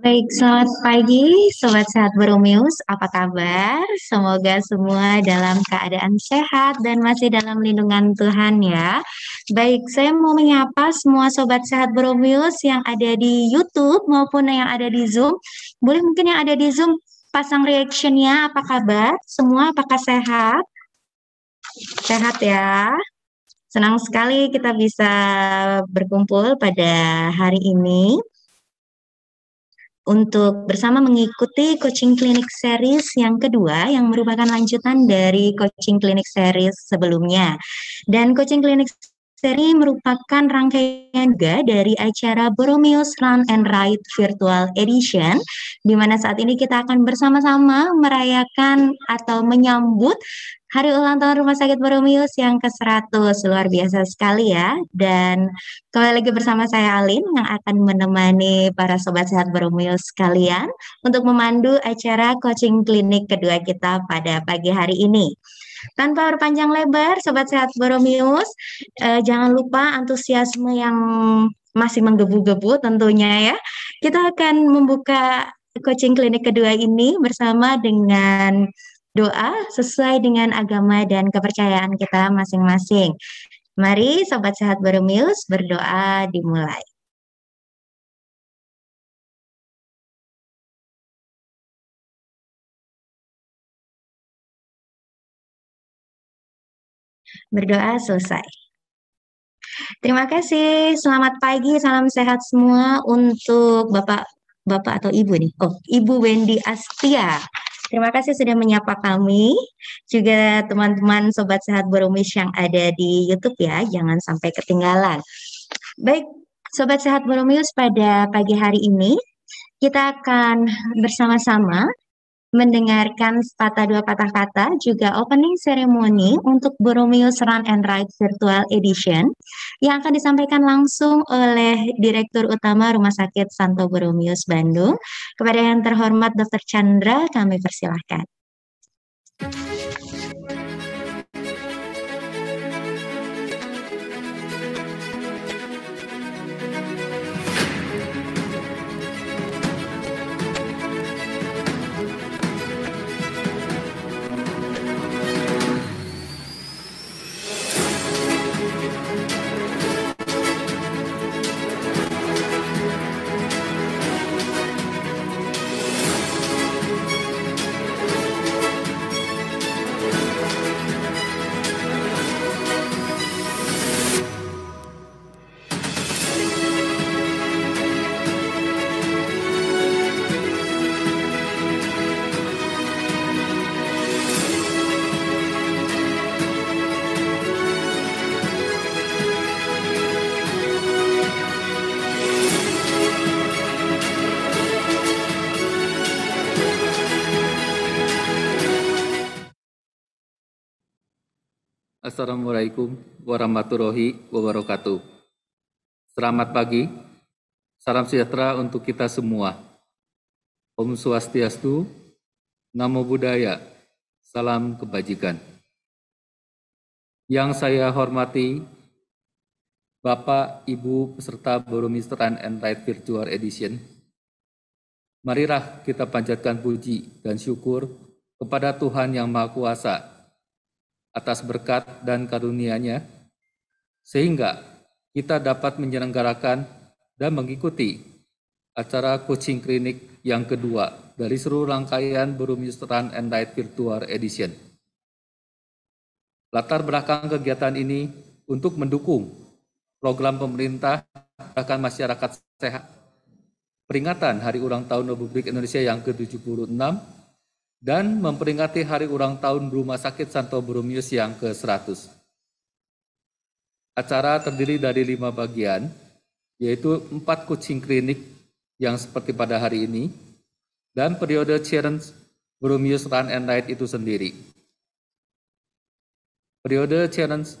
Baik, selamat pagi Sobat Sehat Boromius, apa kabar? Semoga semua dalam keadaan sehat dan masih dalam lindungan Tuhan ya. Baik, saya mau menyapa semua Sobat Sehat Boromius yang ada di YouTube maupun yang ada di Zoom. Boleh mungkin yang ada di Zoom pasang reactionnya, apa kabar? Semua apakah sehat? Sehat ya. Senang sekali kita bisa berkumpul pada hari ini untuk bersama mengikuti coaching clinic series yang kedua yang merupakan lanjutan dari coaching clinic series sebelumnya. Dan coaching clinic seri merupakan rangkaian juga dari acara Boromius Run and Ride Virtual Edition, di mana saat ini kita akan bersama-sama merayakan atau menyambut Hari ulang tahun Rumah Sakit Boromius yang ke-100, luar biasa sekali ya. Dan kembali lagi bersama saya Alin yang akan menemani para Sobat Sehat Boromius sekalian untuk memandu acara coaching klinik kedua kita pada pagi hari ini. Tanpa berpanjang lebar, Sobat Sehat Boromius, jangan lupa antusiasme yang masih menggebu-gebu tentunya ya. Kita akan membuka coaching klinik kedua ini bersama dengan doa sesuai dengan agama dan kepercayaan kita masing-masing. Mari Sobat Sehat Boromius berdoa dimulai. Berdoa selesai. Terima kasih, selamat pagi, salam sehat semua untuk Bapak atau Ibu nih. Oh, Ibu Wendy Astia. Terima kasih sudah menyapa kami. Juga teman-teman Sobat Sehat Boromius yang ada di YouTube ya, jangan sampai ketinggalan. Baik, Sobat Sehat Boromius, pada pagi hari ini kita akan bersama-sama mendengarkan sepatah dua patah kata juga opening ceremony untuk Boromius Run and Ride Virtual Edition yang akan disampaikan langsung oleh Direktur Utama Rumah Sakit Santo Boromius Bandung. Kepada yang terhormat Dr. Chandra, kami persilahkan. Assalamualaikum warahmatullahi wabarakatuh. Selamat pagi, salam sejahtera untuk kita semua. Om Swastiastu, Namo Buddhaya, salam kebajikan. Yang saya hormati Bapak, Ibu, peserta Boromius Run and Ride Virtual Edition, marilah kita panjatkan puji dan syukur kepada Tuhan Yang Maha Kuasa atas berkat dan karunia-Nya, sehingga kita dapat menyelenggarakan dan mengikuti acara coaching klinik yang kedua dari seluruh rangkaian Boromius Run and Ride Virtual Edition. Latar belakang kegiatan ini untuk mendukung program pemerintah gerakan masyarakat sehat, peringatan Hari Ulang Tahun Republik Indonesia yang ke-76, dan memperingati Hari Ulang Tahun Rumah Sakit Santo Boromius yang ke-100. Acara terdiri dari 5 bagian, yaitu 4 coaching klinik yang seperti pada hari ini, dan periode challenge Boromius Run and Ride itu sendiri. Periode challenge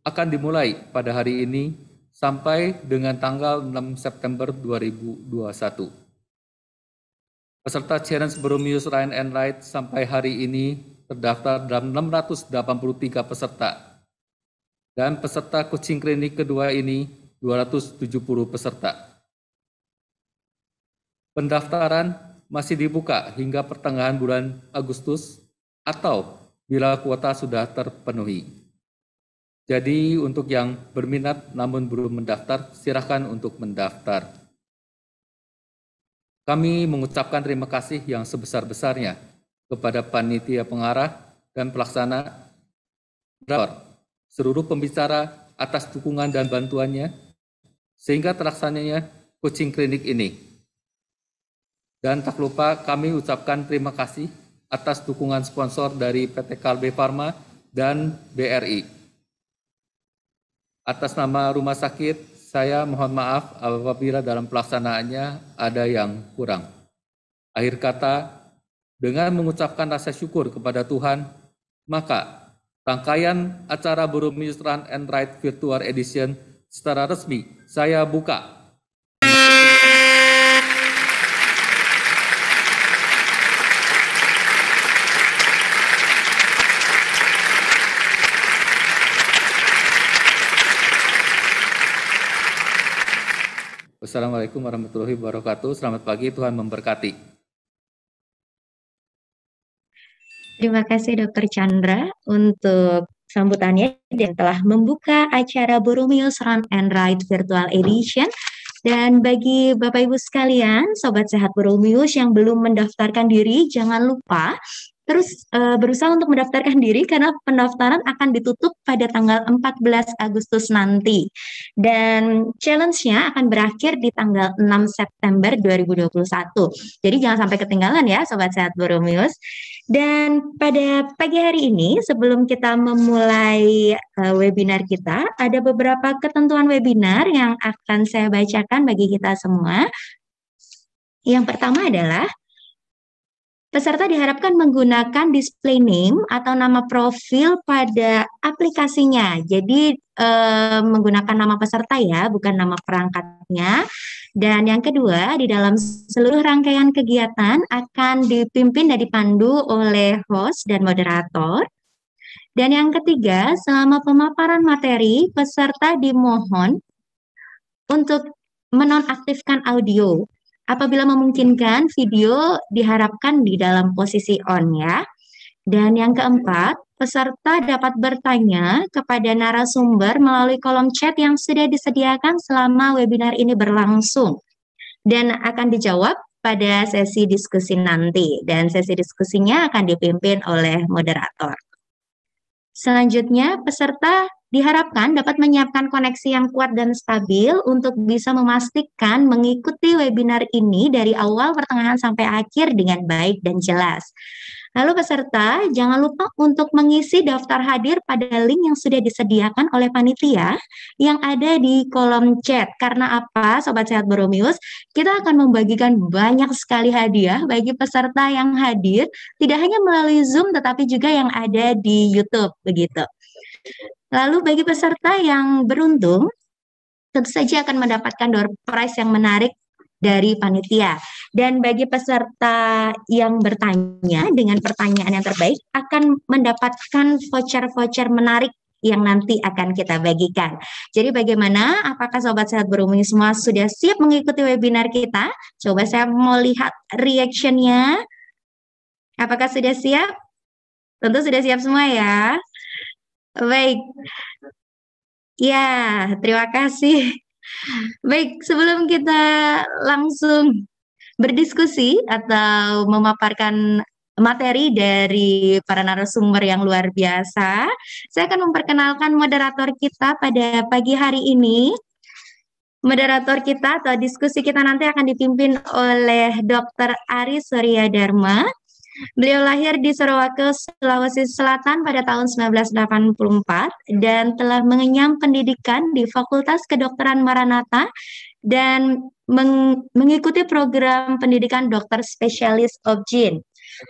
akan dimulai pada hari ini sampai dengan tanggal 6 September 2021. Peserta challenge Boromius Run and Ride sampai hari ini terdaftar dalam 683 peserta. Dan peserta coaching klinik kedua ini 270 peserta. Pendaftaran masih dibuka hingga pertengahan bulan Agustus atau bila kuota sudah terpenuhi. Jadi untuk yang berminat namun belum mendaftar, silakan untuk mendaftar. Kami mengucapkan terima kasih yang sebesar-besarnya kepada panitia pengarah dan pelaksana, seluruh pembicara atas dukungan dan bantuannya, sehingga terlaksananya coaching klinik ini. Dan tak lupa kami ucapkan terima kasih atas dukungan sponsor dari PT Kalbe Farma dan BRI. Atas nama rumah sakit, saya mohon maaf apabila dalam pelaksanaannya ada yang kurang. Akhir kata, dengan mengucapkan rasa syukur kepada Tuhan, maka rangkaian acara Boromius Run and Ride Virtual Edition secara resmi saya buka. Wassalamualaikum warahmatullahi wabarakatuh. Selamat pagi, Tuhan memberkati. Terima kasih Dr. Chandra untuk sambutannya dan telah membuka acara Boromius Run and Ride Virtual Edition. Dan bagi Bapak Ibu sekalian, Sobat Sehat Boromius yang belum mendaftarkan diri, jangan lupa terus berusaha untuk mendaftarkan diri karena pendaftaran akan ditutup pada tanggal 14 Agustus nanti. Dan challenge-nya akan berakhir di tanggal 6 September 2021. Jadi jangan sampai ketinggalan ya Sobat Sehat Boromius. Dan pada pagi hari ini, sebelum kita memulai webinar kita, ada beberapa ketentuan webinar yang akan saya bacakan bagi kita semua. Yang pertama adalah, peserta diharapkan menggunakan display name atau nama profil pada aplikasinya. Jadi menggunakan nama peserta ya, bukan nama perangkatnya. Dan yang kedua, di dalam seluruh rangkaian kegiatan akan dipimpin dan dipandu oleh host dan moderator. Dan yang ketiga, selama pemaparan materi, peserta dimohon untuk menonaktifkan audio. Apabila memungkinkan, video diharapkan di dalam posisi on ya. Dan yang keempat, peserta dapat bertanya kepada narasumber melalui kolom chat yang sudah disediakan selama webinar ini berlangsung. Dan akan dijawab pada sesi diskusi nanti. Dan sesi diskusinya akan dipimpin oleh moderator. Selanjutnya, peserta diharapkan dapat menyiapkan koneksi yang kuat dan stabil untuk bisa memastikan mengikuti webinar ini dari awal, pertengahan, sampai akhir dengan baik dan jelas. Lalu peserta jangan lupa untuk mengisi daftar hadir pada link yang sudah disediakan oleh panitia yang ada di kolom chat. Karena apa, Sobat Sehat Boromius? Kita akan membagikan banyak sekali hadiah bagi peserta yang hadir, tidak hanya melalui Zoom tetapi juga yang ada di YouTube, begitu. Lalu bagi peserta yang beruntung, tentu saja akan mendapatkan door prize yang menarik dari panitia. Dan bagi peserta yang bertanya dengan pertanyaan yang terbaik akan mendapatkan voucher-voucher menarik yang nanti akan kita bagikan. Jadi bagaimana? Apakah Sobat Sehat Berumur semua sudah siap mengikuti webinar kita? Coba saya mau lihat reaction-nya. Apakah sudah siap? Tentu sudah siap semua ya. Baik. Ya, terima kasih. Baik, sebelum kita langsung berdiskusi atau memaparkan materi dari para narasumber yang luar biasa, saya akan memperkenalkan moderator kita pada pagi hari ini. Moderator kita atau diskusi kita nanti akan dipimpin oleh Dr. Ari Surya Dharma. Beliau lahir di Sorowake, Sulawesi Selatan pada tahun 1984 dan telah mengenyam pendidikan di Fakultas Kedokteran Maranatha dan mengikuti program pendidikan dokter spesialis Obgyn.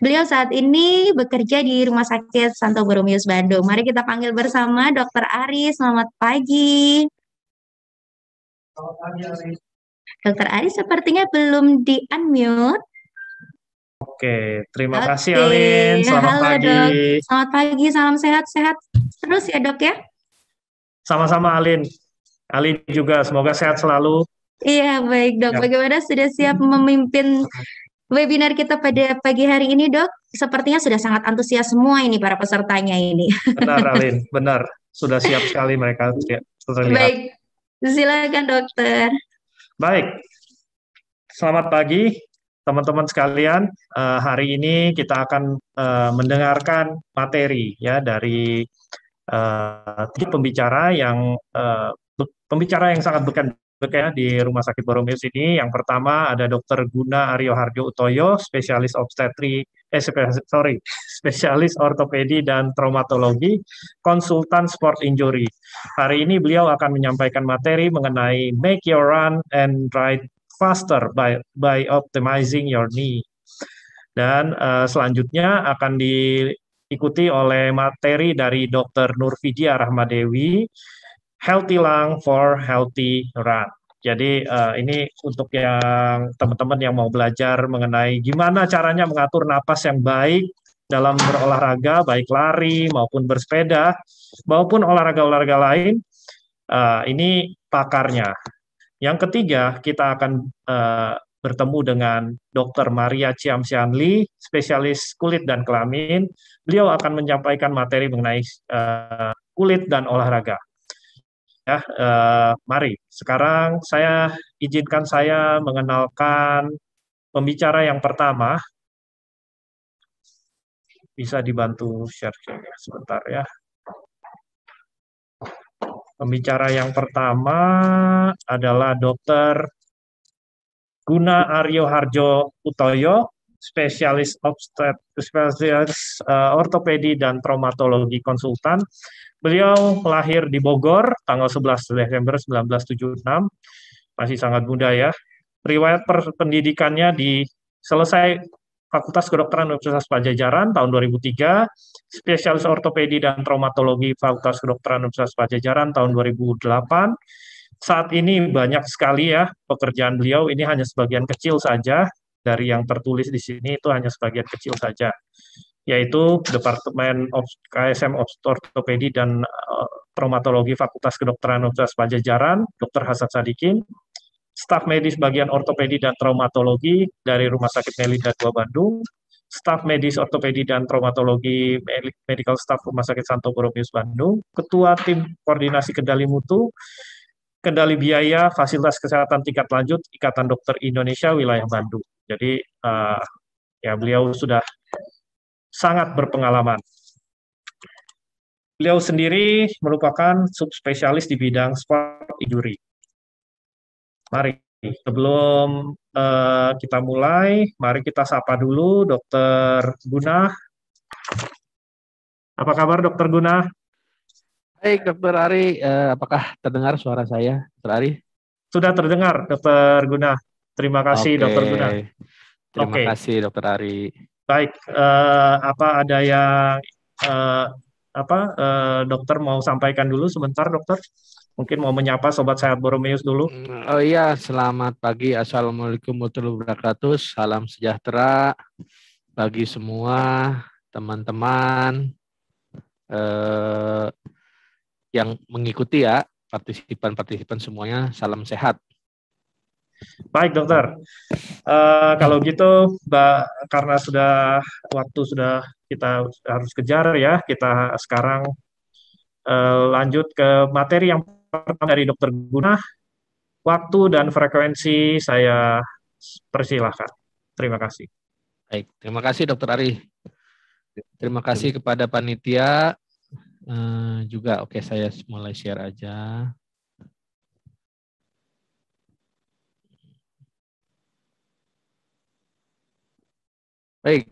Beliau saat ini bekerja di Rumah Sakit Santo Borromeus Bandung. Mari kita panggil bersama Dr. Ari. Selamat pagi. Selamat pagi, Ari. Dr. Ari sepertinya belum di-unmute. Oke, terima kasih Alin. Selamat Halo, pagi. Dok. Selamat pagi, salam sehat-sehat terus ya, Dok ya. Sama-sama Alin. Alin juga semoga sehat selalu. Iya, baik, Dok. Ya. Bagaimana sudah siap memimpin webinar kita pada pagi hari ini, Dok? Sepertinya sudah sangat antusias semua ini para pesertanya ini. Benar Alin, benar. Sudah siap sekali mereka terlihat. Baik, silakan Dokter. Baik, selamat pagi teman-teman sekalian. Hari ini kita akan mendengarkan materi ya dari pembicara yang sangat berkenan di Rumah Sakit Borromeus ini. Yang pertama ada Dr. Guna Aryo Harjo Utoyo, spesialis spesialis ortopedi dan traumatologi, konsultan sport injury. Hari ini beliau akan menyampaikan materi mengenai make your run and ride faster by optimizing your knee. Dan selanjutnya akan diikuti oleh materi dari Dr. Nurvidia Rahmadewi, Healthy Lung for Healthy Run. Jadi ini untuk yang teman-teman yang mau belajar mengenai gimana caranya mengatur napas yang baik dalam berolahraga, baik lari maupun bersepeda, maupun olahraga-olahraga lain, ini pakarnya. Yang ketiga, kita akan bertemu dengan Dr. Maria Chiam-Sian Lee, spesialis kulit dan kelamin. Beliau akan menyampaikan materi mengenai kulit dan olahraga. Ya, mari sekarang izinkan saya mengenalkan pembicara yang pertama. Bisa dibantu share-nya sebentar ya. Pembicara yang pertama adalah Dr. Guna Aryo Harjo Utoyo, spesialis ortopedi dan traumatologi konsultan. Beliau lahir di Bogor tanggal 11 Desember 1976, masih sangat muda ya. Riwayat pendidikannya selesai Fakultas Kedokteran Universitas Padjadjaran tahun 2003, spesialis ortopedi dan traumatologi Fakultas Kedokteran Universitas Padjadjaran tahun 2008. Saat ini banyak sekali ya pekerjaan beliau, ini hanya sebagian kecil saja dari yang tertulis di sini, itu hanya sebagian kecil saja, yaitu Departemen KSM Ortopedi dan Traumatologi Fakultas Kedokteran Universitas Padjadjaran, Dr. Hasan Sadikin, staf medis bagian ortopedi dan traumatologi dari Rumah Sakit Melinda II Bandung, staf medis ortopedi dan traumatologi medical staff Rumah Sakit Santo Borromeus Bandung, ketua tim koordinasi kendali mutu, kendali biaya, fasilitas kesehatan tingkat lanjut, Ikatan Dokter Indonesia wilayah Bandung. Jadi ya beliau sudah sangat berpengalaman. Beliau sendiri merupakan subspesialis di bidang sport injury. Mari, sebelum kita mulai, mari kita sapa dulu Dr. Guna. Apa kabar Dr. Guna? Baik, Dr. Ari. Apakah terdengar suara saya, Dr. Ari? Sudah terdengar, Dr. Guna. Terima kasih, Dr. Guna. Terima kasih, Dr. Ari. Baik, apa ada yang dokter mau sampaikan dulu sebentar, dokter? Mungkin mau menyapa Sobat Sehat Borromeus dulu. Oh iya, selamat pagi. Assalamualaikum warahmatullahi wabarakatuh. Salam sejahtera bagi semua teman-teman yang mengikuti ya, partisipan-partisipan semuanya, salam sehat. Baik, dokter. Kalau gitu, karena waktu sudah kita harus kejar ya, kita sekarang lanjut ke materi yang pertama dari Dokter Guna. Waktu dan frekuensi saya persilahkan. Terima kasih. Baik, terima kasih Dokter Ari. Terima kasih kepada panitia juga. Oke, saya mulai share aja. Baik.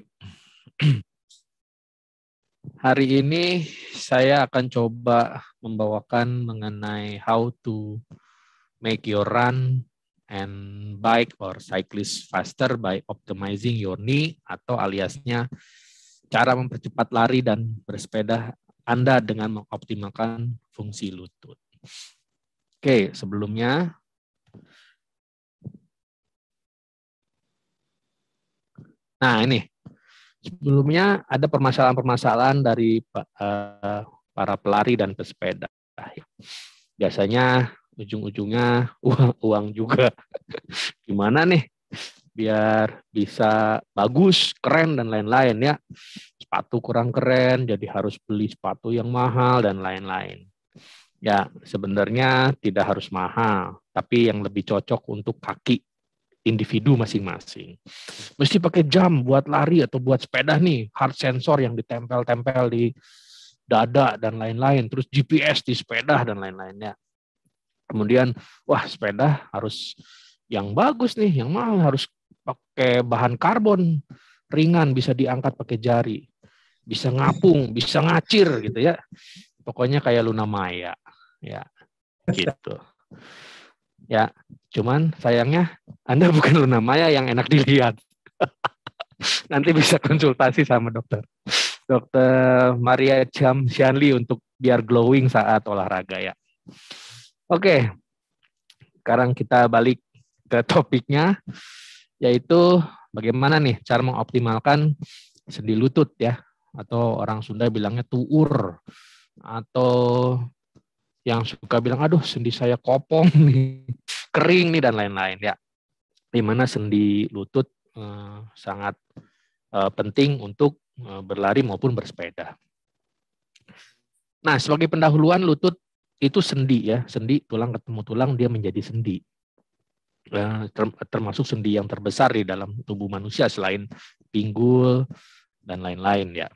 Hari ini saya akan coba membawakan mengenai how to make your run and bike or cyclist faster by optimizing your knee, atau aliasnya cara mempercepat lari dan bersepeda Anda dengan mengoptimalkan fungsi lutut. Oke, sebelumnya ini. Sebelumnya ada permasalahan-permasalahan dari para pelari dan pesepeda. Biasanya ujung-ujungnya uang juga. Gimana nih biar bisa bagus, keren, dan lain-lain ya. Sepatu kurang keren, jadi harus beli sepatu yang mahal, dan lain-lain. Ya, sebenarnya tidak harus mahal, tapi yang lebih cocok untuk kaki individu masing-masing. Mesti pakai jam buat lari atau buat sepeda nih, heart sensor yang ditempel-tempel di dada dan lain-lain, terus GPS di sepeda dan lain-lainnya. Kemudian, wah sepeda harus yang bagus nih, yang mahal, harus pakai bahan karbon ringan, bisa diangkat pakai jari, bisa ngapung, bisa ngacir gitu ya. Pokoknya kayak Luna Maya, ya gitu. Ya, cuman sayangnya Anda bukan Luna Maya yang enak dilihat. Nanti bisa konsultasi sama Dokter Maria Jamsianli untuk biar glowing saat olahraga ya. Oke, sekarang kita balik ke topiknya, yaitu bagaimana nih cara mengoptimalkan sendi lutut ya, atau orang Sunda bilangnya tuur, atau yang suka bilang, aduh sendi saya kopong nih, kering nih, dan lain-lain ya. Di mana sendi lutut sangat penting untuk berlari maupun bersepeda. Nah, sebagai pendahuluan, lutut itu sendi ya, sendi tulang ketemu tulang, dia menjadi sendi. Termasuk sendi yang terbesar di dalam tubuh manusia selain pinggul dan lain-lain ya.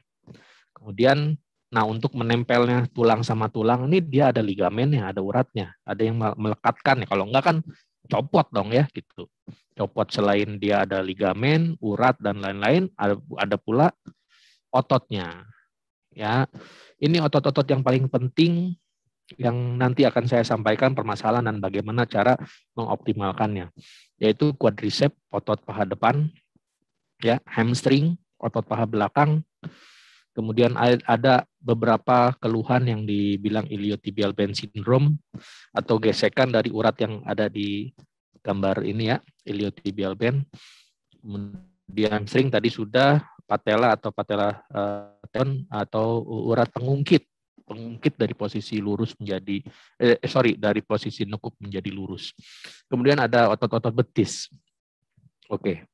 Kemudian, nah untuk menempelnya tulang sama tulang ini dia ada ligamennya, ada uratnya, ada yang melekatkan ya. Kalau enggak kan copot dong ya gitu. Copot, selain dia ada ligamen, urat dan lain-lain, ada pula ototnya. Ya, ini otot-otot yang paling penting yang nanti akan saya sampaikan permasalahan dan bagaimana cara mengoptimalkannya, yaitu quadriceps, otot paha depan, ya, hamstring, otot paha belakang. Kemudian ada beberapa keluhan yang dibilang iliotibial band syndrome atau gesekan dari urat yang ada di gambar ini ya, iliotibial band. Kemudian hamstring tadi sudah, patella atau patella tendon atau urat pengungkit dari posisi lurus menjadi dari posisi nekuk menjadi lurus. Kemudian ada otot-otot betis. Oke.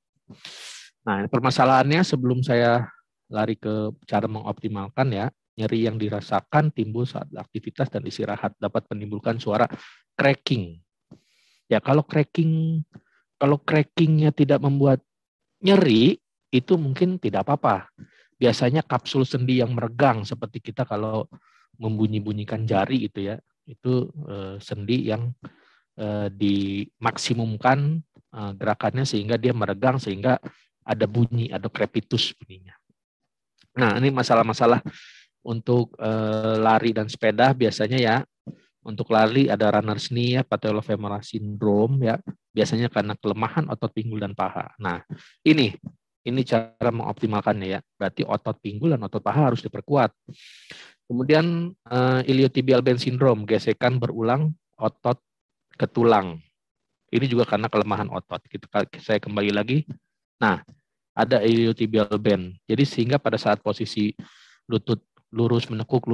Nah, permasalahannya sebelum saya lari ke cara mengoptimalkan ya, nyeri yang dirasakan timbul saat aktivitas dan istirahat, dapat menimbulkan suara cracking. Ya, kalau crackingnya tidak membuat nyeri, itu mungkin tidak apa-apa. Biasanya kapsul sendi yang meregang seperti kita kalau membunyi-bunyikan jari itu ya, itu sendi yang dimaksimumkan gerakannya sehingga dia meregang, sehingga ada bunyi, ada crepitus bunyinya. Nah, ini masalah-masalah untuk lari dan sepeda biasanya ya. Untuk lari ada runner's knee ya, patellofemoral syndrome ya, biasanya karena kelemahan otot pinggul dan paha. Nah, ini cara mengoptimalkannya ya. Berarti otot pinggul dan otot paha harus diperkuat. Kemudian iliotibial band syndrome, gesekan berulang otot ke tulang. Ini juga karena kelemahan otot. Saya kembali lagi. Nah, ada iliotibial band. Jadi sehingga pada saat posisi lutut lurus menekuk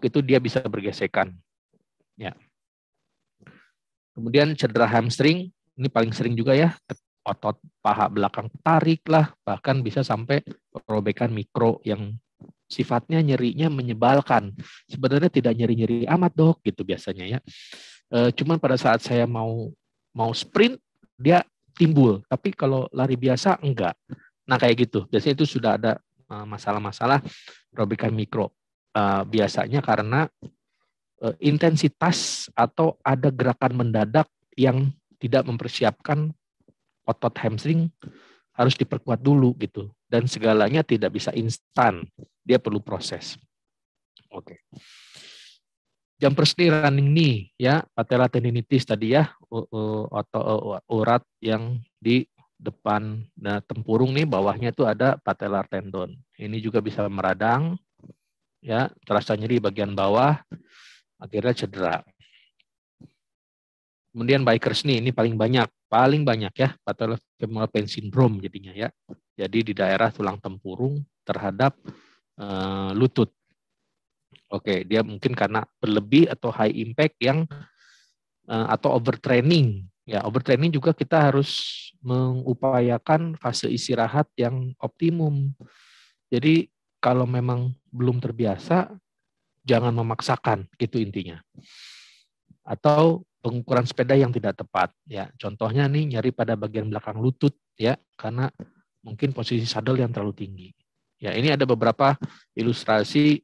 itu dia bisa bergesekan. Ya. Kemudian cedera hamstring, ini paling sering juga ya, otot paha belakang tarik lah, bahkan bisa sampai robekan mikro yang sifatnya nyerinya menyebalkan. Sebenarnya tidak nyeri-nyeri amat dok, gitu biasanya ya. Cuman pada saat saya mau sprint, dia timbul. Tapi kalau lari biasa, enggak. Nah kayak gitu, biasanya itu sudah ada masalah-masalah robekan mikro. Biasanya karena intensitas atau ada gerakan mendadak yang tidak mempersiapkan otot hamstring harus diperkuat dulu gitu, dan segalanya tidak bisa instan, dia perlu proses. Oke. Jumpers knee, running knee ya, patella tendinitis tadi ya, urat yang di depan tempurung nih, bawahnya itu ada patellar tendon. Ini juga bisa meradang ya, terasa nyeri bagian bawah, akhirnya cedera. Kemudian bikers knee, ini paling banyak ya, patellofemoral pain syndrome jadinya ya. Jadi di daerah tulang tempurung terhadap lutut. Oke, dia mungkin karena berlebih atau high impact yang atau overtraining. Ya, overtraining juga kita harus mengupayakan fase istirahat yang optimum. Jadi kalau memang belum terbiasa, jangan memaksakan, gitu intinya. Atau pengukuran sepeda yang tidak tepat ya, contohnya nih nyeri pada bagian belakang lutut ya, karena mungkin posisi saddle yang terlalu tinggi ya. Ini ada beberapa ilustrasi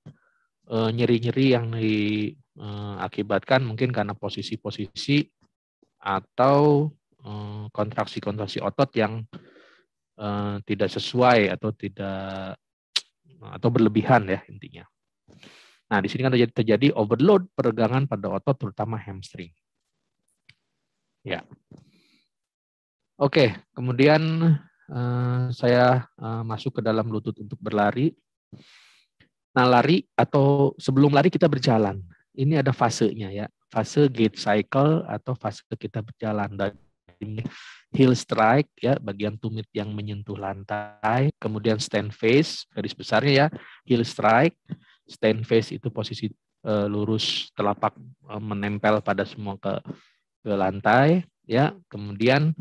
nyeri-nyeri yang diakibatkan mungkin karena posisi-posisi atau kontraksi-kontraksi otot yang tidak sesuai atau berlebihan ya intinya. Nah, di sini kan terjadi overload peregangan pada otot terutama hamstring. Ya. Oke, kemudian saya masuk ke dalam lutut untuk berlari. Nah, lari atau sebelum lari kita berjalan. Ini ada fasenya ya. Fase gait cycle atau fase kita berjalan dari heel strike ya, bagian tumit yang menyentuh lantai, kemudian stand face, garis besarnya ya, heel strike, stand face itu posisi lurus telapak menempel pada semua ke lantai ya, kemudian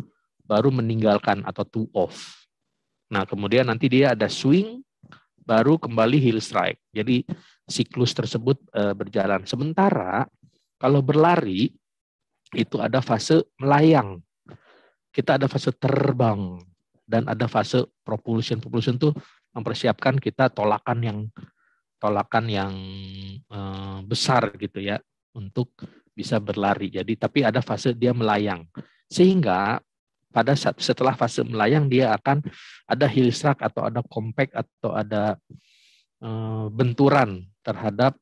baru meninggalkan atau to off. Nah, kemudian nanti dia ada swing, baru kembali heel strike. Jadi siklus tersebut berjalan. Sementara kalau berlari itu ada fase melayang. Kita ada fase terbang dan ada fase propulsion. Propulsion itu mempersiapkan kita tolakan yang besar gitu ya untuk bisa berlari. Jadi tapi ada fase dia melayang. Sehingga pada saat setelah fase melayang dia akan ada heel strike atau ada compact atau ada benturan terhadap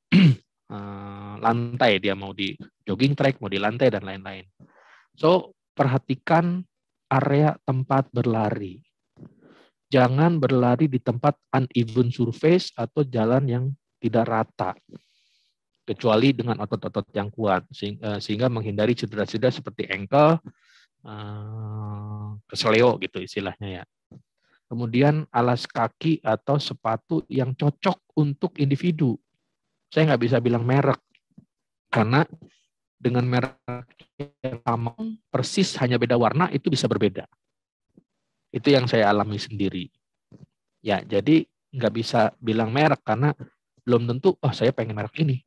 lantai, dia mau di jogging track, mau di lantai dan lain-lain. So, perhatikan area tempat berlari. Jangan berlari di tempat uneven surface atau jalan yang tidak rata. Kecuali dengan otot-otot yang kuat, sehingga menghindari cedera-cedera seperti ankle, kesleo gitu istilahnya ya. Kemudian alas kaki atau sepatu yang cocok untuk individu. Saya nggak bisa bilang merek, karena dengan merek yang sama persis hanya beda warna itu bisa berbeda. Itu yang saya alami sendiri. Ya, jadi nggak bisa bilang merek karena belum tentu, oh saya pengen merek ini.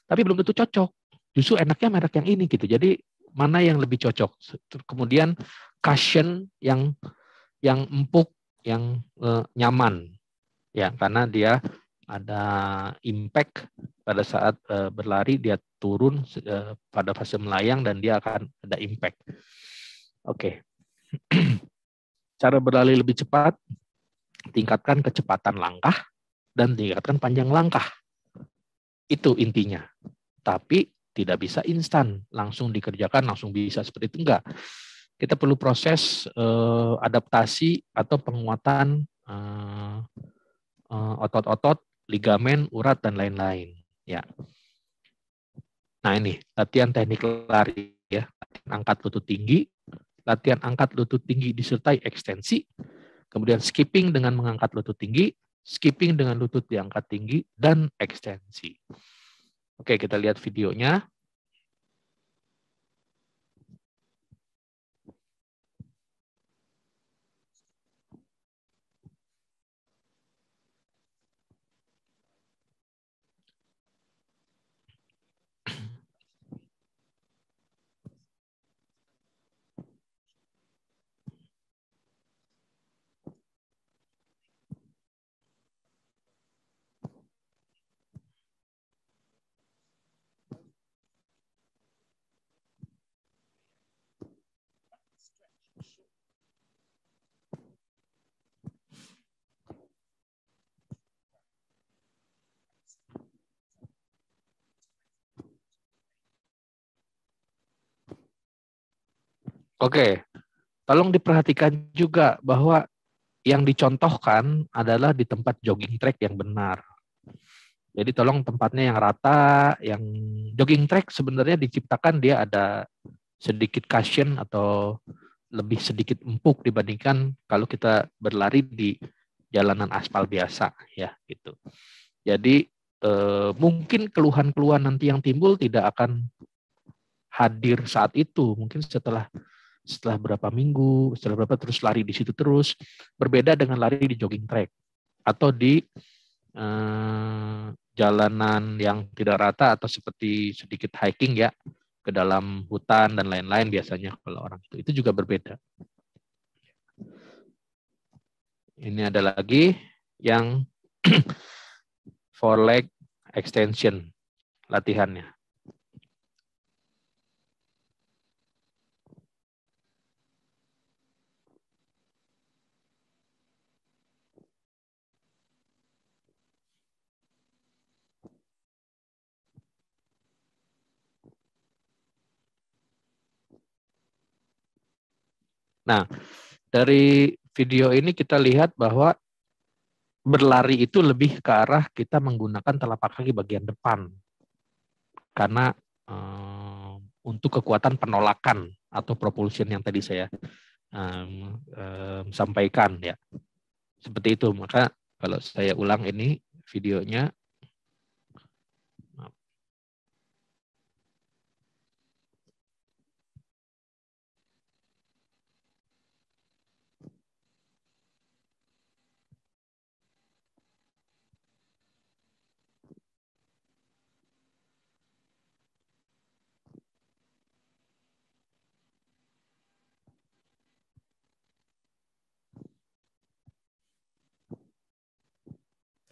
Tapi belum tentu cocok. Justru enaknya merek yang ini gitu. Jadi mana yang lebih cocok. Kemudian cushion yang empuk, yang nyaman. Ya, karena dia ada impact pada saat berlari, dia turun pada fase melayang dan dia akan ada impact. Oke. Cara berlari lebih cepat, tingkatkan kecepatan langkah dan tingkatkan panjang langkah. Itu intinya. Tapi tidak bisa instan, langsung dikerjakan, langsung bisa seperti itu, enggak. Kita perlu proses adaptasi atau penguatan otot-otot, ligamen, urat, dan lain-lain. Ya. Nah ini, latihan teknik lari. Ya. Latihan angkat lutut tinggi, latihan angkat lutut tinggi disertai ekstensi, kemudian skipping dengan mengangkat lutut tinggi, skipping dengan lutut diangkat tinggi, dan ekstensi. Oke, kita lihat videonya. Oke, tolong diperhatikan juga bahwa yang dicontohkan adalah di tempat jogging track yang benar. Jadi tolong tempatnya yang rata, yang jogging track sebenarnya diciptakan dia ada sedikit cushion atau lebih sedikit empuk dibandingkan kalau kita berlari di jalanan aspal biasa ya gitu. Jadi mungkin keluhan-keluhan nanti yang timbul tidak akan hadir saat itu, mungkin setelah berapa minggu, setelah berapa terus lari di situ terus, berbeda dengan lari di jogging track atau di jalanan yang tidak rata atau seperti sedikit hiking ya ke dalam hutan dan lain-lain biasanya kalau orang itu juga berbeda. Ini ada lagi yang four leg extension latihannya. Nah, dari video ini kita lihat bahwa berlari itu lebih ke arah kita menggunakan telapak kaki bagian depan. Karena untuk kekuatan penolakan atau propulsion yang tadi saya sampaikan ya. Seperti itu. Maka kalau saya ulang ini videonya.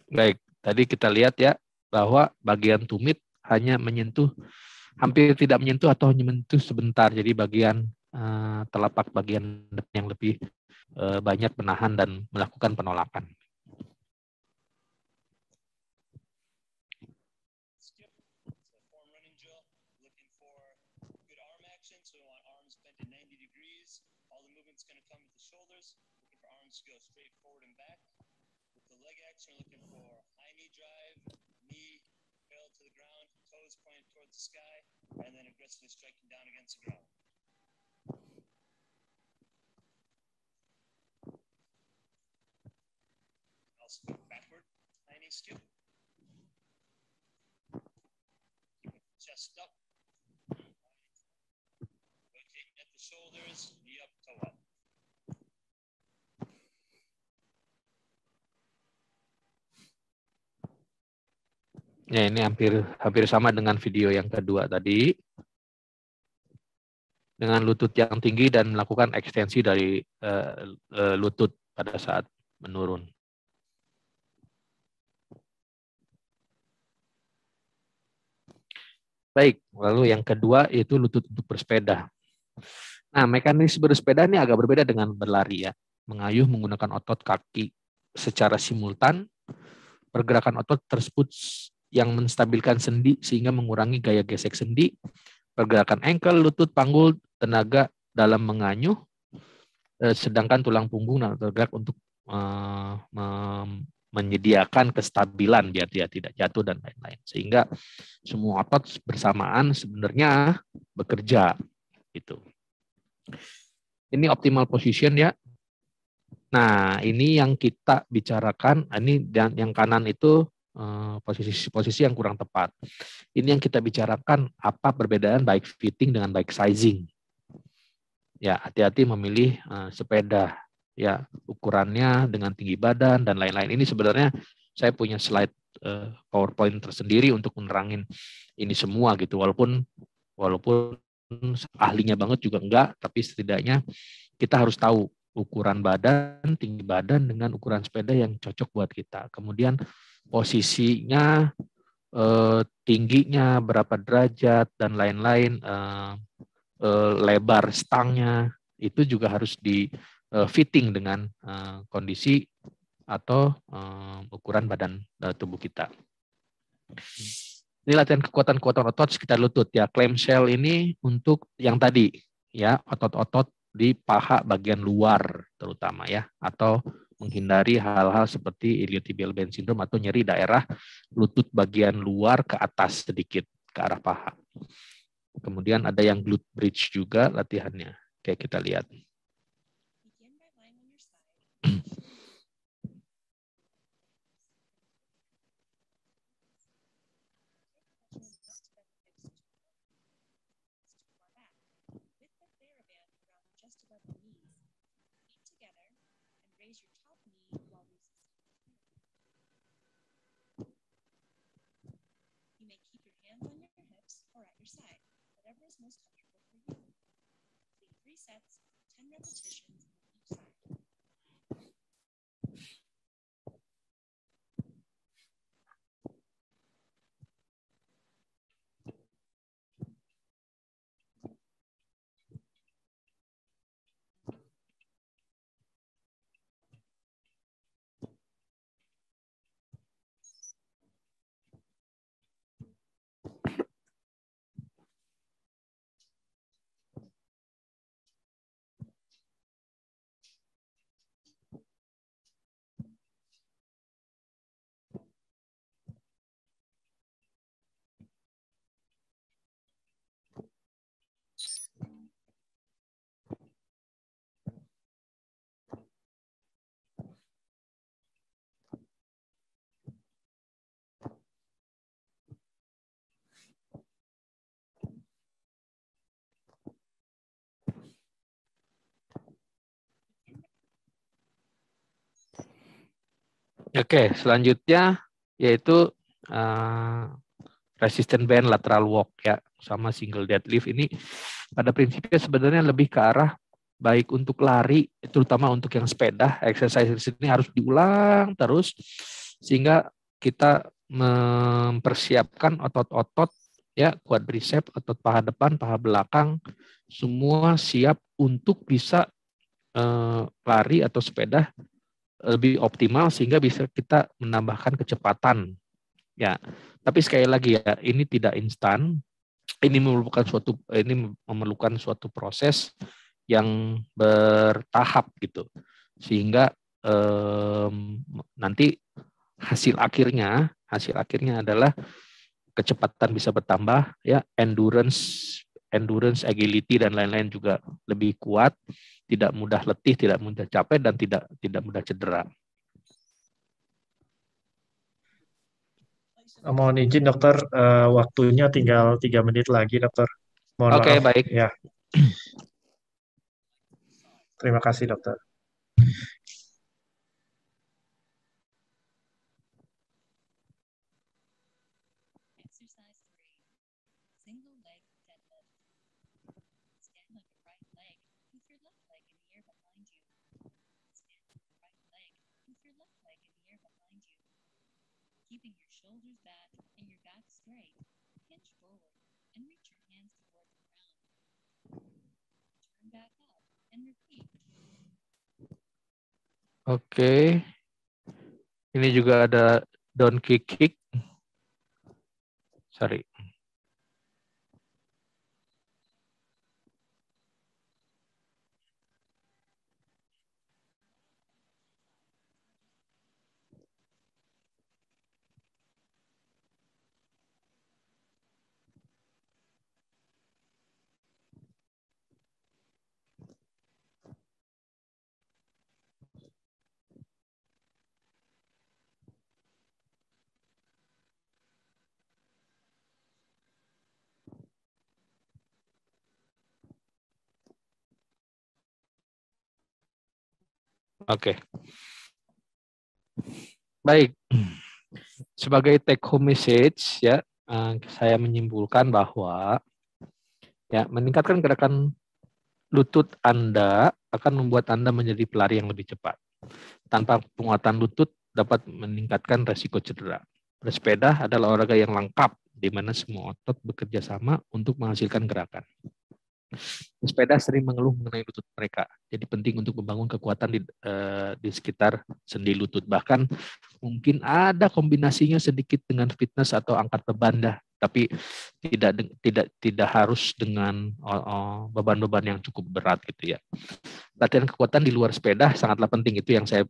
Baik, tadi kita lihat ya bahwa bagian tumit hanya menyentuh, hampir tidak menyentuh atau hanya menyentuh sebentar. Jadi bagian telapak bagian yang lebih banyak menahan dan melakukan penolakan. And then aggressively striking down against the ground. Also go backward, tiny skip. Chest up. Rotating at the shoulders, knee up, toe up. Ya, ini hampir sama dengan video yang kedua tadi. Dengan lutut yang tinggi dan melakukan ekstensi dari lutut pada saat menurun. Baik, lalu yang kedua yaitu lutut untuk bersepeda. Nah, mekanisme bersepeda ini agak berbeda dengan berlari ya. Mengayuh menggunakan otot kaki secara simultan. Pergerakan otot tersebut yang menstabilkan sendi sehingga mengurangi gaya gesek sendi, pergerakan ankle, lutut, panggul, tenaga dalam menganyuh, sedangkan tulang punggung bergerak untuk menyediakan kestabilan biar dia tidak jatuh dan lain-lain. Sehingga semua otot bersamaan sebenarnya bekerja. Gitu. Ini optimal position ya. Nah, ini yang kita bicarakan, ini yang kanan itu posisi yang kurang tepat. Ini yang kita bicarakan apa perbedaan bike fitting dengan bike sizing. Ya, hati-hati memilih sepeda. Ya, ukurannya dengan tinggi badan dan lain-lain. Ini sebenarnya saya punya slide PowerPoint tersendiri untuk menerangin ini semua gitu. Walaupun ahlinya banget juga enggak, tapi setidaknya kita harus tahu ukuran badan, tinggi badan dengan ukuran sepeda yang cocok buat kita. Kemudian posisinya, tingginya, berapa derajat, dan lain-lain, lebar stangnya, itu juga harus di fitting dengan kondisi atau ukuran badan tubuh kita. Ini latihan kekuatan otot sekitar lutut ya. Clamshell ini untuk yang tadi ya, otot-otot di paha bagian luar terutama ya, atau menghindari hal-hal seperti iliotibial band syndrome atau nyeri daerah lutut bagian luar ke atas sedikit ke arah paha. Kemudian ada yang glute bridge juga latihannya. Kayak kita lihat. Oke, selanjutnya yaitu resistant band lateral walk ya, sama single deadlift. Ini pada prinsipnya sebenarnya lebih ke arah baik untuk lari, terutama untuk yang sepeda. Exercise ini harus diulang terus sehingga kita mempersiapkan otot-otot ya, quadriceps, otot paha depan, paha belakang, semua siap untuk bisa lari atau sepeda lebih optimal sehingga bisa kita menambahkan kecepatan ya. Tapi sekali lagi ya, ini tidak instan. Ini memerlukan suatu proses yang bertahap gitu. Sehingga nanti hasil akhirnya adalah kecepatan bisa bertambah ya, endurance, agility dan lain-lain juga lebih kuat, tidak mudah letih, tidak mudah capek, dan tidak mudah cedera. Mohon izin dokter, waktunya tinggal 3 menit lagi dokter. Mohon maaf. Baik. Ya. Terima kasih dokter. Oke. Ini juga ada donkey kick. Sorry. Oke. Baik. Sebagai take home message ya, saya menyimpulkan bahwa ya, meningkatkan gerakan lutut Anda akan membuat Anda menjadi pelari yang lebih cepat. Tanpa penguatan lutut dapat meningkatkan resiko cedera. Bersepeda adalah olahraga yang lengkap di mana semua otot bekerja sama untuk menghasilkan gerakan. Pesepeda sering mengeluh mengenai lutut mereka, jadi penting untuk membangun kekuatan di sekitar sendi lutut. Bahkan mungkin ada kombinasinya sedikit dengan fitness atau angkat beban tapi tidak harus dengan beban-beban yang cukup berat gitu ya. Latihan kekuatan di luar sepeda sangatlah penting, itu yang saya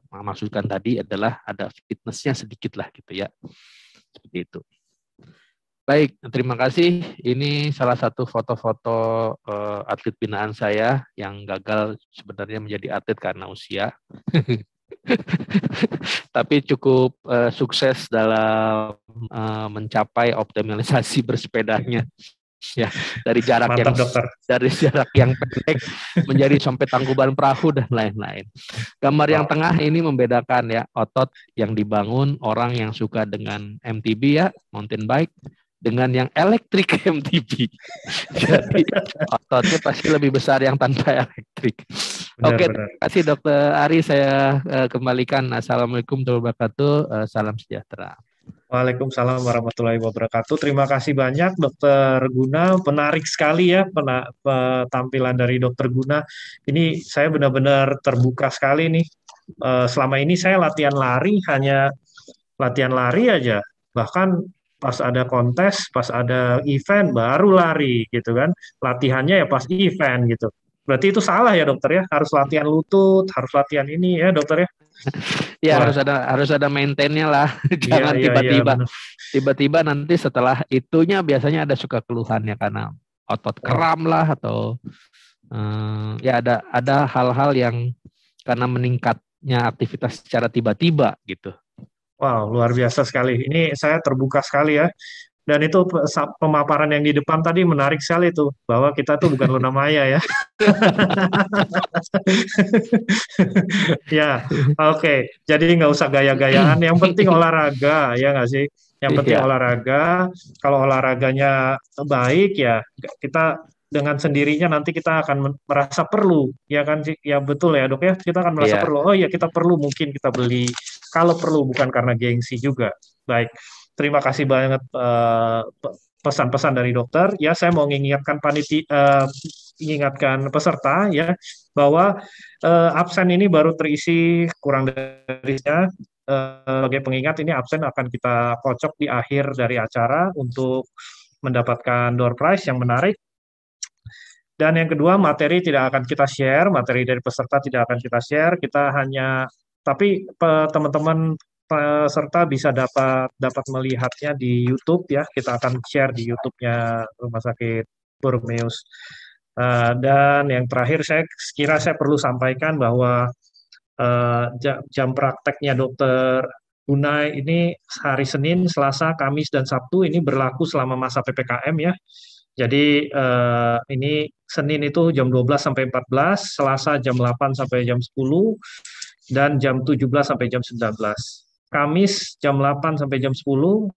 maksudkan tadi adalah ada fitnessnya sedikit lah gitu ya. Seperti itu. Baik, terima kasih. Ini salah satu foto-foto atlet binaan saya yang gagal sebenarnya menjadi atlet karena usia. Tapi cukup sukses dalam mencapai optimalisasi bersepedanya. Ya, dari jarak yang pendek menjadi sampai Tangkuban Perahu dan lain-lain. Gambar yang tengah ini membedakan ya otot yang dibangun orang yang suka dengan MTB ya, mountain bike, dengan yang elektrik MTB. Jadi ototnya pasti lebih besar yang tanpa elektrik. Oke, terima kasih Dr. Ari, saya kembalikan. Assalamualaikum warahmatullahi wabarakatuh. Salam sejahtera. Waalaikumsalam warahmatullahi wabarakatuh. Terima kasih banyak Dokter Guna. Menarik sekali ya tampilan dari Dokter Guna. Ini saya benar-benar terbuka sekali nih. Selama ini saya latihan lari aja. Bahkan pas ada kontes, pas ada event baru lari gitu kan. Latihannya ya pas event gitu. Berarti itu salah ya dokter ya? Harus latihan lutut, harus latihan ini ya dokter ya? Ya harus ada maintain-nya lah. Jangan tiba-tiba nanti setelah itunya biasanya ada suka keluhannya karena otot kram lah atau ya ada hal-hal yang karena meningkatnya aktivitas secara tiba-tiba gitu. Wow, luar biasa sekali. Ini saya terbuka sekali ya. Dan itu pemaparan yang di depan tadi menarik sekali tuh, bahwa kita tuh bukan Luna Maya ya. Ya, oke. Jadi nggak usah gaya-gayaan, yang penting olahraga, ya nggak sih? Yang penting olahraga, kalau olahraganya baik ya, kita dengan sendirinya nanti kita akan merasa perlu, ya kan sih? Ya betul ya dok ya, kita akan merasa perlu. Oh ya kita perlu, mungkin kita beli, kalau perlu bukan karena gengsi juga. Baik. Terima kasih banget pesan-pesan dari dokter. Ya, saya mau mengingatkan peserta ya bahwa absen ini baru terisi kurang dari sebagai pengingat, ini absen akan kita kocok di akhir dari acara untuk mendapatkan door prize yang menarik. Dan yang kedua, materi tidak akan kita share, materi dari peserta tidak akan kita share, tapi teman-teman peserta bisa dapat melihatnya di YouTube ya. Kita akan share di YouTube-nya Rumah Sakit Borromeus. Dan yang terakhir saya perlu sampaikan bahwa jam prakteknya Dokter Guna ini hari Senin, Selasa, Kamis, dan Sabtu ini berlaku selama masa PPKM ya. Jadi ini Senin itu jam 12 sampai 14, Selasa jam 8 sampai jam 10, dan jam 17 sampai jam 19. Kamis jam 8 sampai jam 10,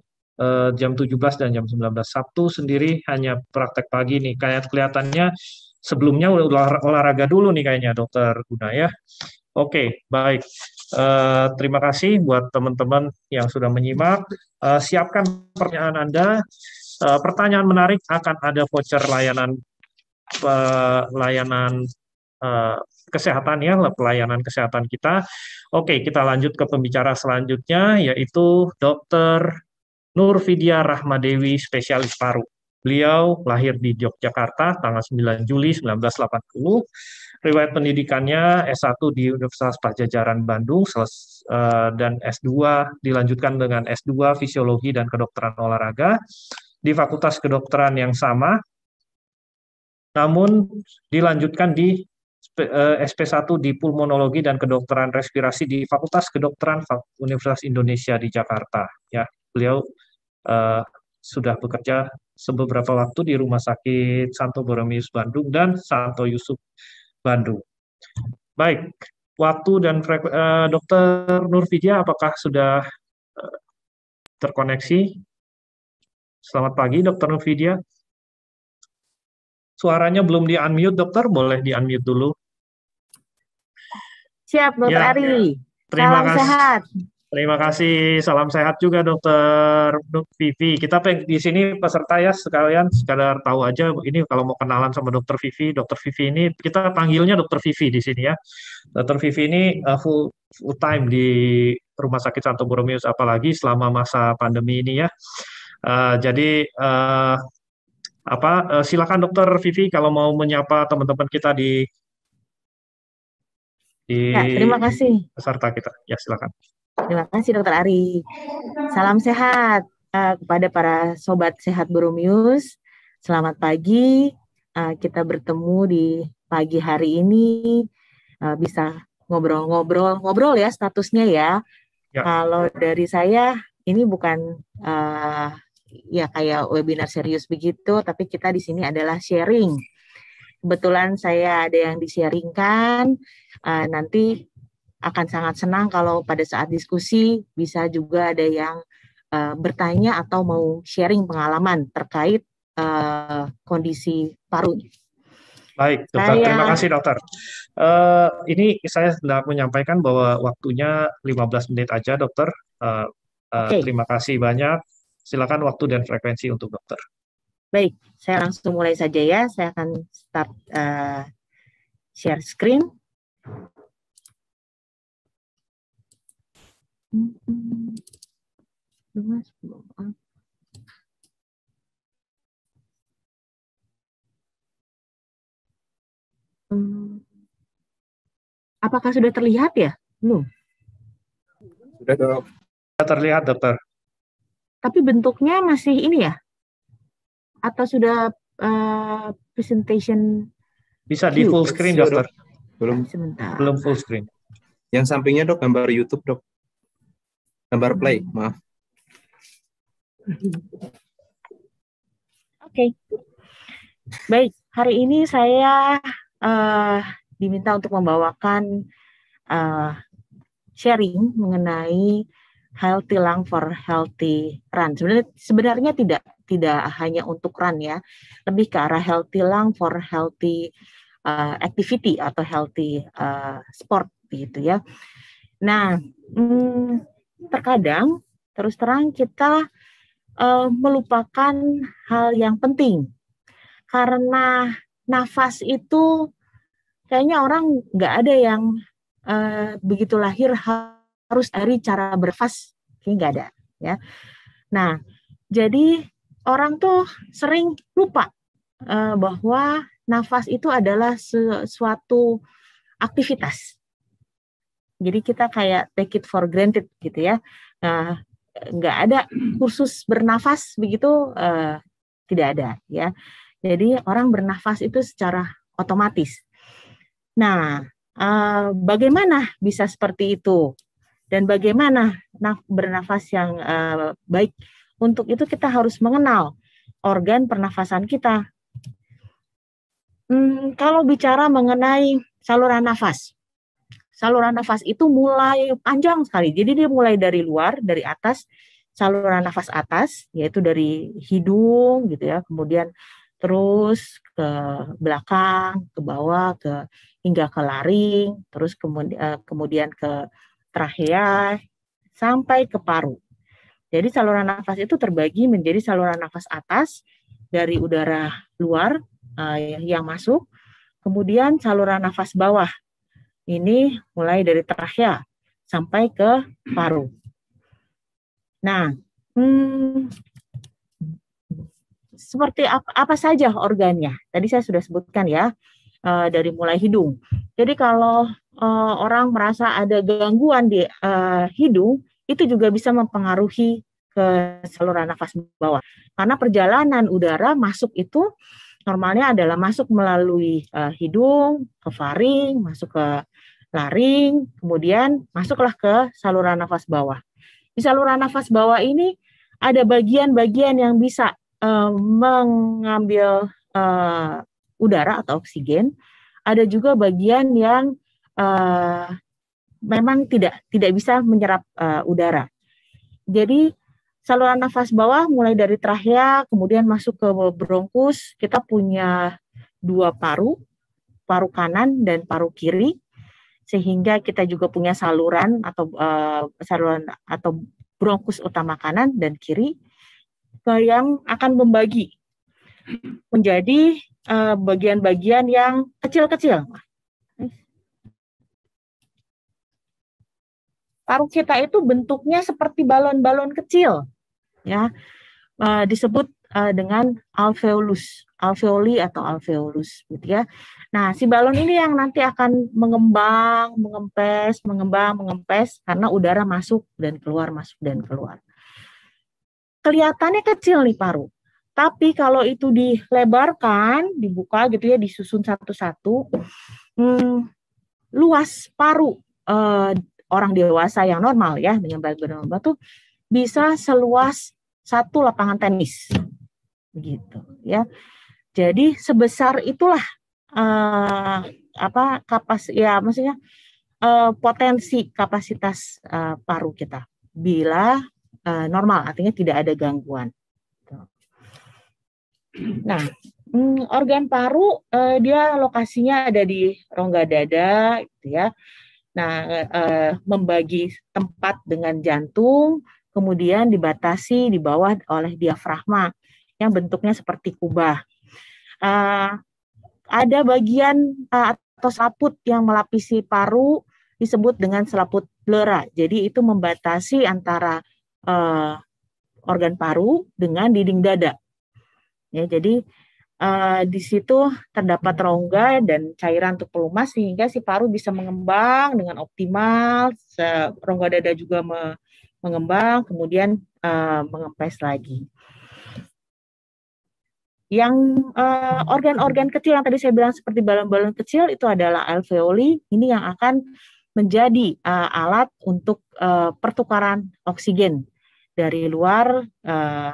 jam 17 dan jam 19. Sabtu sendiri hanya praktek pagi nih. Kayak kelihatannya sebelumnya olahraga dulu nih kayaknya Dokter Guna ya. Oke, baik. Terima kasih buat teman-teman yang sudah menyimak. Siapkan pertanyaan Anda. Pertanyaan menarik, akan ada voucher layanan kesehatan ya, pelayanan kesehatan kita. Oke, kita lanjut ke pembicara selanjutnya, yaitu Dr. Nurvidya Rahmadewi, spesialis paru. Beliau lahir di Yogyakarta tanggal 9 Juli 1980. Riwayat pendidikannya S1 di Universitas Padjadjaran Bandung dan S2 dilanjutkan dengan S2 Fisiologi dan Kedokteran Olahraga di Fakultas Kedokteran yang sama. Namun dilanjutkan di SP1 di Pulmonologi dan Kedokteran Respirasi di Fakultas Kedokteran Universitas Indonesia di Jakarta. Ya, beliau sudah bekerja beberapa waktu di Rumah Sakit Santo Borromeus Bandung dan Santo Yusuf Bandung. Baik, waktu dan Dr. Nurvidya apakah sudah terkoneksi? Selamat pagi, Dr. Nurvidya. Suaranya belum di-unmute, dokter. Boleh di-unmute dulu. Siap, Dokter Ari. Terima Salam kasih. sehat. Terima kasih. Salam sehat juga, Dokter Vivi. Kita di sini peserta ya sekalian, sekadar tahu aja. Ini kalau mau kenalan sama Dokter Vivi. Dokter Vivi ini kita panggilnya Dokter Vivi di sini ya. Dokter Vivi ini full time di Rumah Sakit Santo Borromeus, apalagi selama masa pandemi ini ya. Jadi silakan Dokter Vivi kalau mau menyapa teman-teman kita di Ya, terima kasih. peserta kita. Ya, silakan. Terima kasih Dokter Ari. Salam sehat kepada para sobat sehat Boromius. Selamat pagi. Kita bertemu di pagi hari ini bisa ngobrol ya statusnya ya. Kalau dari saya ini bukan ya kayak webinar serius begitu, tapi kita di sini adalah sharing. Kebetulan saya ada yang di-sharingkan, nanti akan sangat senang kalau pada saat diskusi bisa juga ada yang bertanya atau mau sharing pengalaman terkait kondisi parunya. Baik, Dokter. Terima kasih, Dokter. Ini saya hendak menyampaikan bahwa waktunya 15 menit aja, Dokter. Terima kasih banyak. Silakan waktu dan frekuensi untuk Dokter. Baik, saya langsung mulai saja ya. Saya akan start share screen. Apakah sudah terlihat ya? Belum. Sudah, Dok. Sudah terlihat, Dokter. Tapi bentuknya masih ini ya? Atau sudah presentation? Bisa di full screen, Dokter. Belum. Sebentar. Belum full screen. Yang sampingnya, Dok, gambar YouTube, Dok. Gambar play, maaf. Oke. Baik, hari ini saya diminta untuk membawakan sharing mengenai healthy lung for healthy run. Sebenarnya tidak hanya untuk run ya, lebih ke arah healthy lung for healthy activity atau healthy sport gitu ya. Nah, terkadang terus terang kita melupakan hal yang penting karena nafas itu kayaknya orang nggak ada yang begitu lahir harus dari cara bernafas, kayaknya nggak ada ya. Nah, jadi orang tuh sering lupa bahwa nafas itu adalah suatu aktivitas. Jadi kita kayak take it for granted gitu ya. Nggak ada kursus bernafas begitu, tidak ada ya. Jadi orang bernafas itu secara otomatis. Nah, bagaimana bisa seperti itu? Dan bagaimana bernafas yang baik? Untuk itu kita harus mengenal organ pernafasan kita. Kalau bicara mengenai saluran nafas itu mulai panjang sekali. Jadi dia mulai dari luar, dari atas, saluran nafas atas, yaitu dari hidung gitu ya, kemudian terus ke belakang, ke bawah, hingga ke laring, terus kemudian ke trachea, sampai ke paru. Jadi saluran nafas itu terbagi menjadi saluran nafas atas dari udara luar yang masuk, kemudian saluran nafas bawah. Ini mulai dari trachea sampai ke paru. Nah, seperti apa saja organnya? Tadi saya sudah sebutkan ya, dari mulai hidung. Jadi kalau orang merasa ada gangguan di hidung, itu juga bisa mempengaruhi ke saluran nafas bawah. Karena perjalanan udara masuk itu normalnya adalah masuk melalui hidung, ke faring, masuk ke laring, kemudian masuklah ke saluran nafas bawah. Di saluran nafas bawah ini ada bagian-bagian yang bisa mengambil udara atau oksigen. Ada juga bagian yang memang tidak bisa menyerap udara. Jadi saluran nafas bawah mulai dari trachea, kemudian masuk ke bronkus. Kita punya 2 paru kanan dan paru kiri, sehingga kita juga punya saluran atau bronkus utama kanan dan kiri yang akan membagi menjadi bagian-bagian yang kecil-kecil. Paru kita itu bentuknya seperti balon-balon kecil, ya. disebut dengan alveoli atau alveolus gitu ya. Nah, si balon ini yang nanti akan mengembang, mengempes karena udara masuk dan keluar, masuk dan keluar. Kelihatannya kecil nih paru. Tapi kalau itu dilebarkan, dibuka gitu ya, disusun satu-satu, luas paru orang dewasa yang normal ya, dengan berat badan normal tuh bisa seluas satu lapangan tenis, begitu ya. Jadi sebesar itulah maksudnya potensi kapasitas paru kita bila normal, artinya tidak ada gangguan. Nah, organ paru dia lokasinya ada di rongga dada, gitu ya. Nah, membagi tempat dengan jantung, kemudian dibatasi di bawah oleh diafragma yang bentuknya seperti kubah. Ada bagian atau selaput yang melapisi paru disebut dengan selaput pleura. Jadi itu membatasi antara organ paru dengan dinding dada. Ya, jadi di situ terdapat rongga dan cairan untuk pelumas sehingga si paru bisa mengembang dengan optimal. Rongga dada juga mengembang, kemudian mengempes lagi. Yang organ-organ kecil yang tadi saya bilang seperti balon-balon kecil itu adalah alveoli. Ini yang akan menjadi alat untuk pertukaran oksigen dari luar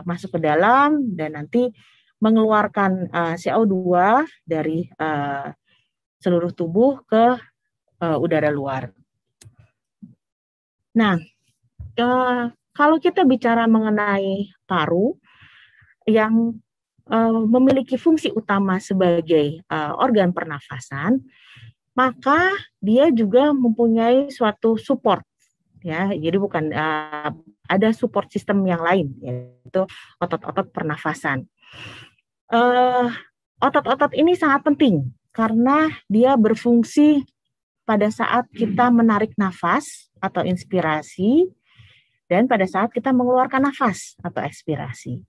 masuk ke dalam dan nanti mengeluarkan CO2 dari seluruh tubuh ke udara luar. Nah, kalau kita bicara mengenai paru yang memiliki fungsi utama sebagai organ pernafasan, maka dia juga mempunyai suatu support. Ya, jadi bukan ada support sistem yang lain, yaitu otot-otot pernafasan. Otot-otot ini sangat penting karena dia berfungsi pada saat kita menarik nafas atau inspirasi dan pada saat kita mengeluarkan nafas atau ekspirasi.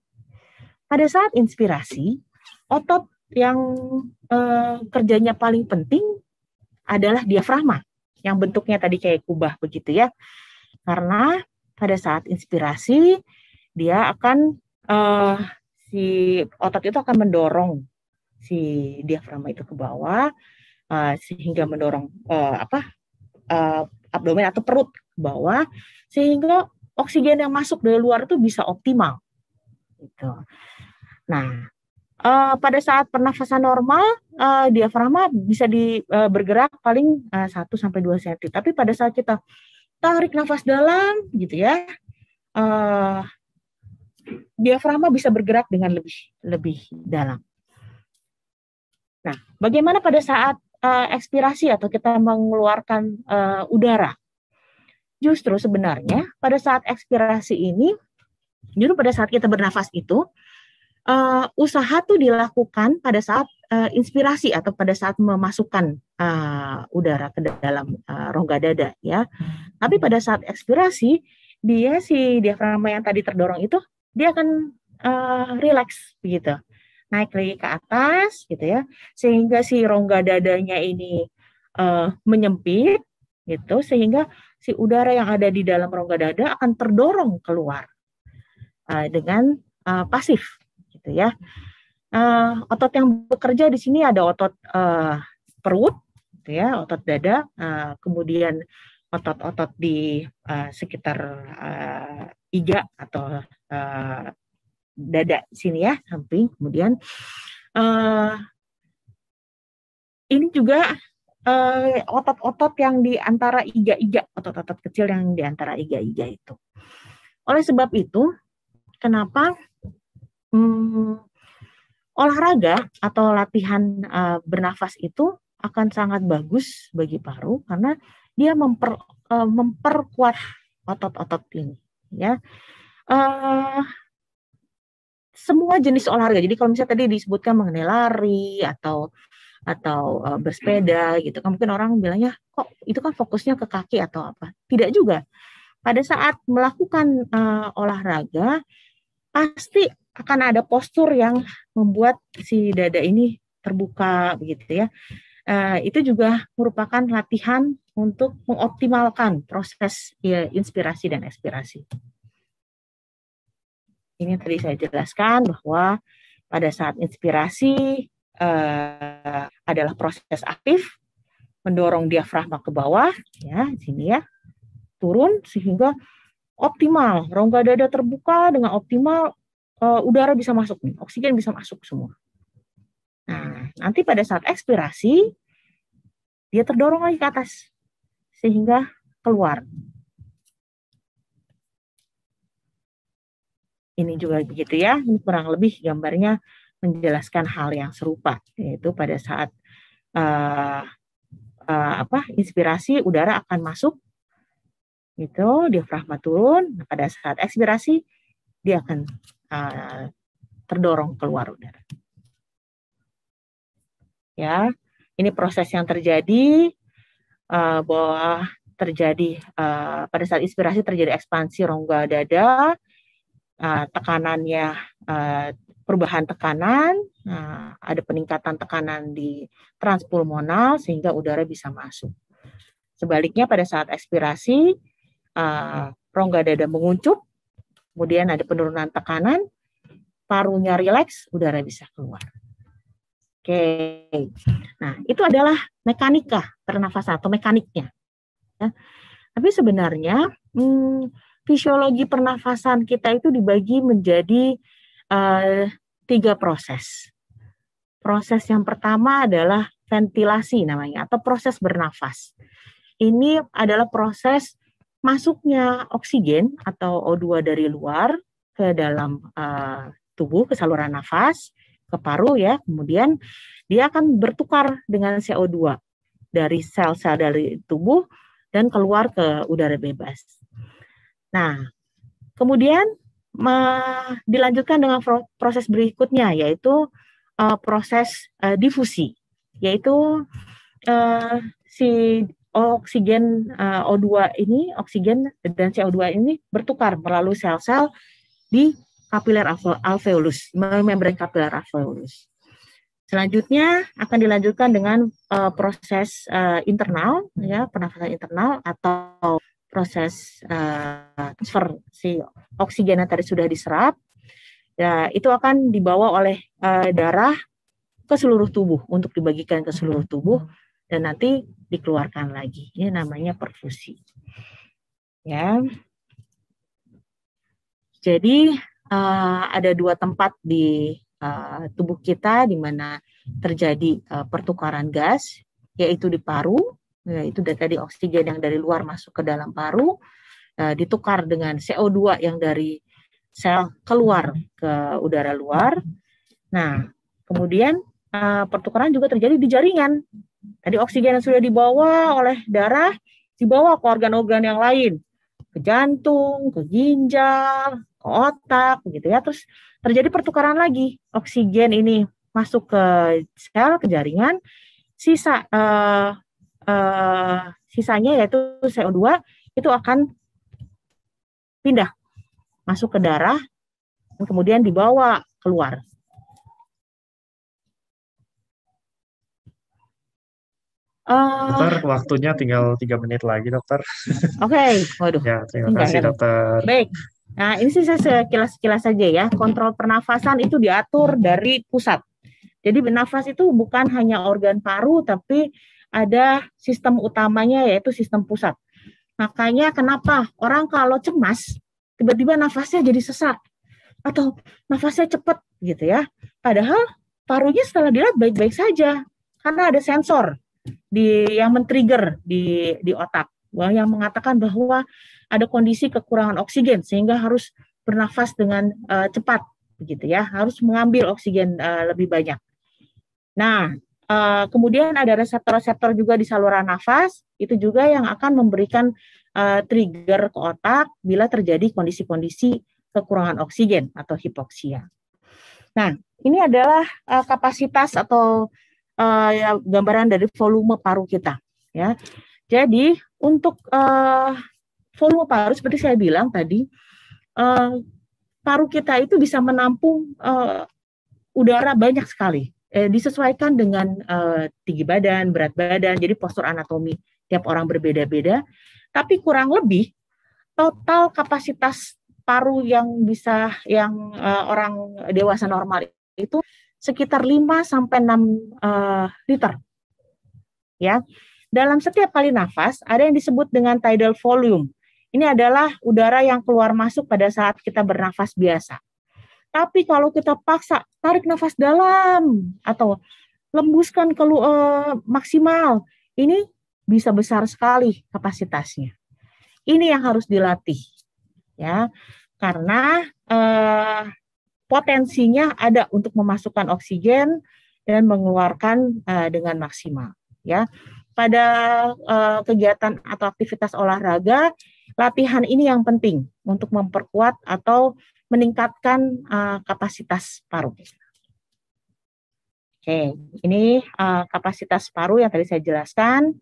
Pada saat inspirasi, otot yang kerjanya paling penting adalah diafragma yang bentuknya tadi kayak kubah begitu ya. Karena pada saat inspirasi dia akan si otot itu akan mendorong si diafragma itu ke bawah sehingga mendorong abdomen atau perut ke bawah sehingga oksigen yang masuk dari luar itu bisa optimal. Gitu. Nah, pada saat pernafasan normal diafragma bisa bergerak paling 1-2 cm. Tapi pada saat kita tarik nafas dalam, gitu ya. Diafragma bisa bergerak dengan lebih dalam. Nah, bagaimana pada saat ekspirasi atau kita mengeluarkan udara? Justru sebenarnya pada saat ekspirasi ini, justru pada saat kita bernafas itu, usaha tuh dilakukan pada saat inspirasi atau pada saat memasukkan udara ke dalam rongga dada, ya. Tapi pada saat ekspirasi, si diafragma yang tadi terdorong itu dia akan rileks begitu, naik lagi ke atas gitu ya, sehingga si rongga dadanya ini menyempit gitu, sehingga si udara yang ada di dalam rongga dada akan terdorong keluar dengan pasif gitu ya. Otot yang bekerja di sini ada otot perut gitu ya, otot dada, kemudian otot-otot di sekitar iga atau dada sini ya, samping. Kemudian ini juga otot-otot yang di antara iga-iga, otot-otot kecil yang di antara iga-iga itu. Oleh sebab itu, kenapa olahraga atau latihan bernafas itu akan sangat bagus bagi paru karena dia memperkuat otot-otot ini, ya. Semua jenis olahraga. Jadi kalau misalnya tadi disebutkan mengenai lari atau bersepeda gitu, kan mungkin orang bilangnya kok itu kan fokusnya ke kaki atau apa? Tidak juga. Pada saat melakukan olahraga pasti akan ada postur yang membuat si dada ini terbuka begitu ya. Itu juga merupakan latihan untuk mengoptimalkan proses ya, inspirasi dan ekspirasi. Ini tadi saya jelaskan bahwa pada saat inspirasi adalah proses aktif, mendorong diafragma ke bawah, ya sini ya, turun sehingga optimal, rongga dada terbuka dengan optimal, udara bisa masuk nih, oksigen bisa masuk semua. Nah, nanti pada saat ekspirasi dia terdorong lagi ke atas sehingga keluar. Ini juga begitu ya, ini kurang lebih gambarnya menjelaskan hal yang serupa, yaitu pada saat inspirasi udara akan masuk, gitu, diafragma turun. Nah, pada saat ekspirasi dia akan terdorong keluar udara. Ya, ini proses yang terjadi bahwa terjadi pada saat inspirasi terjadi ekspansi rongga dada, tekanannya perubahan tekanan, ada peningkatan tekanan di transpulmonal sehingga udara bisa masuk. Sebaliknya pada saat ekspirasi rongga dada menguncup, kemudian ada penurunan tekanan, parunya rileks, udara bisa keluar. Oke, nah itu adalah mekanika pernafasan atau mekaniknya. Ya. Tapi sebenarnya fisiologi pernafasan kita itu dibagi menjadi 3 proses. Proses yang pertama adalah ventilasi namanya atau proses bernafas. Ini adalah proses masuknya oksigen atau O2 dari luar ke dalam tubuh, ke saluran nafas, ke paru ya, kemudian dia akan bertukar dengan CO2 dari sel-sel dari tubuh dan keluar ke udara bebas. Nah, kemudian dilanjutkan dengan proses berikutnya, yaitu proses difusi, yaitu si oksigen O2 ini, oksigen dan CO2 ini bertukar melalui sel-sel di kapiler alveolus, membran kapiler alveolus. Selanjutnya akan dilanjutkan dengan proses internal, ya, pernafasan internal atau proses transfer si oksigen yang tadi sudah diserap. Ya, itu akan dibawa oleh darah ke seluruh tubuh untuk dibagikan ke seluruh tubuh dan nanti dikeluarkan lagi. Ini namanya perfusi. Ya. Jadi ada 2 tempat di tubuh kita di mana terjadi pertukaran gas, yaitu di paru, yaitu tadi oksigen yang dari luar masuk ke dalam paru, ditukar dengan CO2 yang dari sel keluar ke udara luar. Nah, kemudian pertukaran juga terjadi di jaringan. Tadi oksigen yang sudah dibawa oleh darah dibawa ke organ-organ yang lain, ke jantung, ke ginjal, ke otak, begitu ya. Terus terjadi pertukaran lagi, oksigen ini masuk ke sel, ke jaringan, sisanya yaitu CO2 itu akan pindah masuk ke darah dan kemudian dibawa keluar. Dokter, waktunya tinggal 3 menit lagi, dokter. Oke, waduh. Ya, terima kasih, dokter. Baik. Nah, ini sih saya sekilas saja ya. Kontrol pernafasan itu diatur dari pusat. Jadi bernafas itu bukan hanya organ paru, tapi ada sistem utamanya yaitu sistem pusat. Makanya kenapa orang kalau cemas, tiba-tiba nafasnya jadi sesak. Atau nafasnya cepat gitu ya. Padahal parunya setelah dilihat baik-baik saja. Karena ada sensor yang men-trigger di otak. Yang mengatakan bahwa ada kondisi kekurangan oksigen sehingga harus bernafas dengan cepat begitu ya, harus mengambil oksigen lebih banyak. Nah, kemudian ada reseptor-reseptor juga di saluran nafas, itu juga yang akan memberikan trigger ke otak bila terjadi kondisi-kondisi kekurangan oksigen atau hipoksia. Nah, ini adalah kapasitas atau gambaran dari volume paru kita ya. Jadi untuk volume paru seperti saya bilang tadi, paru kita itu bisa menampung udara banyak sekali. Disesuaikan dengan tinggi badan, berat badan, jadi postur anatomi tiap orang berbeda-beda. Tapi kurang lebih total kapasitas paru yang orang dewasa normal itu sekitar 5 sampai 6 liter. Ya. Dalam setiap kali nafas ada yang disebut dengan tidal volume. Ini adalah udara yang keluar masuk pada saat kita bernafas biasa. Tapi kalau kita paksa tarik nafas dalam atau lembuskan maksimal, ini bisa besar sekali kapasitasnya. Ini yang harus dilatih, ya, karena potensinya ada untuk memasukkan oksigen dan mengeluarkan dengan maksimal, ya. Pada kegiatan atau aktivitas olahraga, latihan ini yang penting untuk memperkuat atau meningkatkan kapasitas paru. Oke, ini kapasitas paru yang tadi saya jelaskan.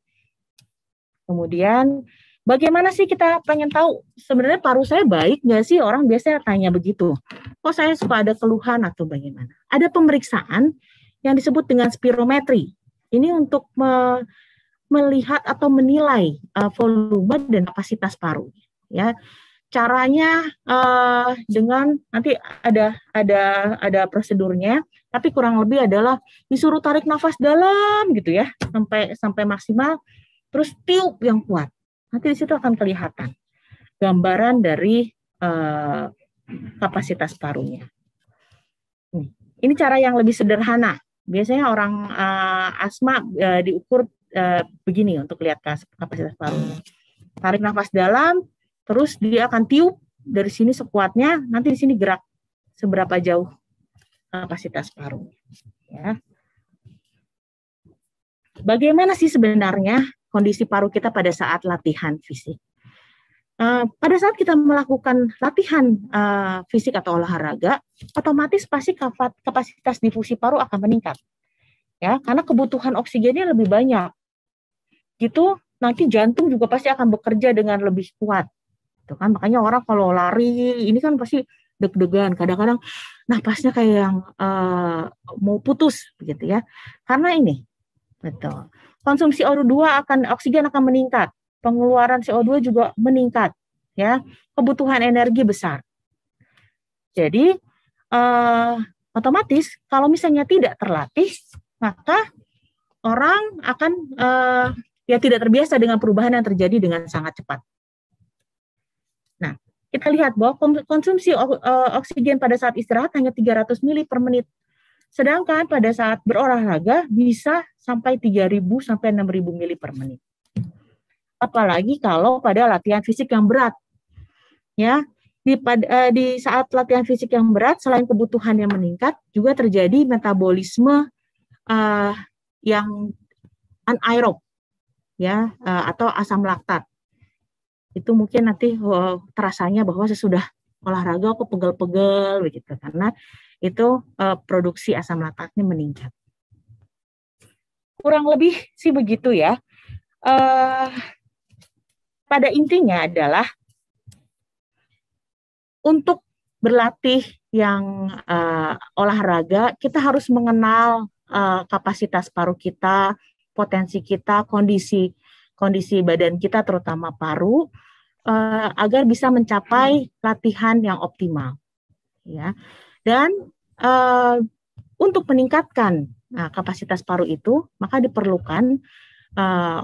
Kemudian, bagaimana sih kita pengen tahu sebenarnya paru saya baik nggak sih? Orang biasanya tanya begitu. Kok saya suka ada keluhan atau bagaimana? Ada pemeriksaan yang disebut dengan spirometri. Ini untuk melihat atau menilai volume dan kapasitas paru. Ya. Caranya dengan nanti ada prosedurnya, tapi kurang lebih adalah disuruh tarik nafas dalam gitu ya sampai maksimal, terus tiup yang kuat. Nanti di situ akan kelihatan gambaran dari kapasitas parunya. Ini cara yang lebih sederhana. Biasanya orang asma diukur begini untuk lihat kapasitas parunya. Tarik nafas dalam. Terus dia akan tiup dari sini sekuatnya, nanti di sini gerak seberapa jauh kapasitas paru. Ya. Bagaimana sih sebenarnya kondisi paru kita pada saat latihan fisik? Pada saat kita melakukan latihan fisik atau olahraga, otomatis pasti kapasitas difusi paru akan meningkat. Ya, karena kebutuhan oksigennya lebih banyak. Gitu, nanti jantung juga pasti akan bekerja dengan lebih kuat. Kan makanya orang kalau lari ini kan pasti deg-degan, kadang-kadang napasnya kayak yang mau putus begitu ya, karena ini betul konsumsi oksigen akan meningkat, pengeluaran CO2 juga meningkat, ya, kebutuhan energi besar. Jadi otomatis kalau misalnya tidak terlatih, maka orang akan tidak terbiasa dengan perubahan yang terjadi dengan sangat cepat. Nah, kita lihat bahwa konsumsi oksigen pada saat istirahat hanya 300 mili per menit. Sedangkan pada saat berolahraga bisa sampai 3.000 sampai 6.000 mili per menit. Apalagi kalau pada latihan fisik yang berat. Ya, di saat latihan fisik yang berat, selain kebutuhan yang meningkat, juga terjadi metabolisme yang anaerob, ya, atau asam laktat. Itu mungkin nanti terasanya bahwa sesudah olahraga kok pegel-pegel begitu, karena itu produksi asam laktatnya meningkat. Kurang lebih sih begitu ya. Pada intinya adalah untuk berlatih yang olahraga, kita harus mengenal kapasitas paru kita, potensi kita, kondisi badan kita terutama paru, agar bisa mencapai latihan yang optimal, ya. Dan untuk meningkatkan kapasitas paru itu, maka diperlukan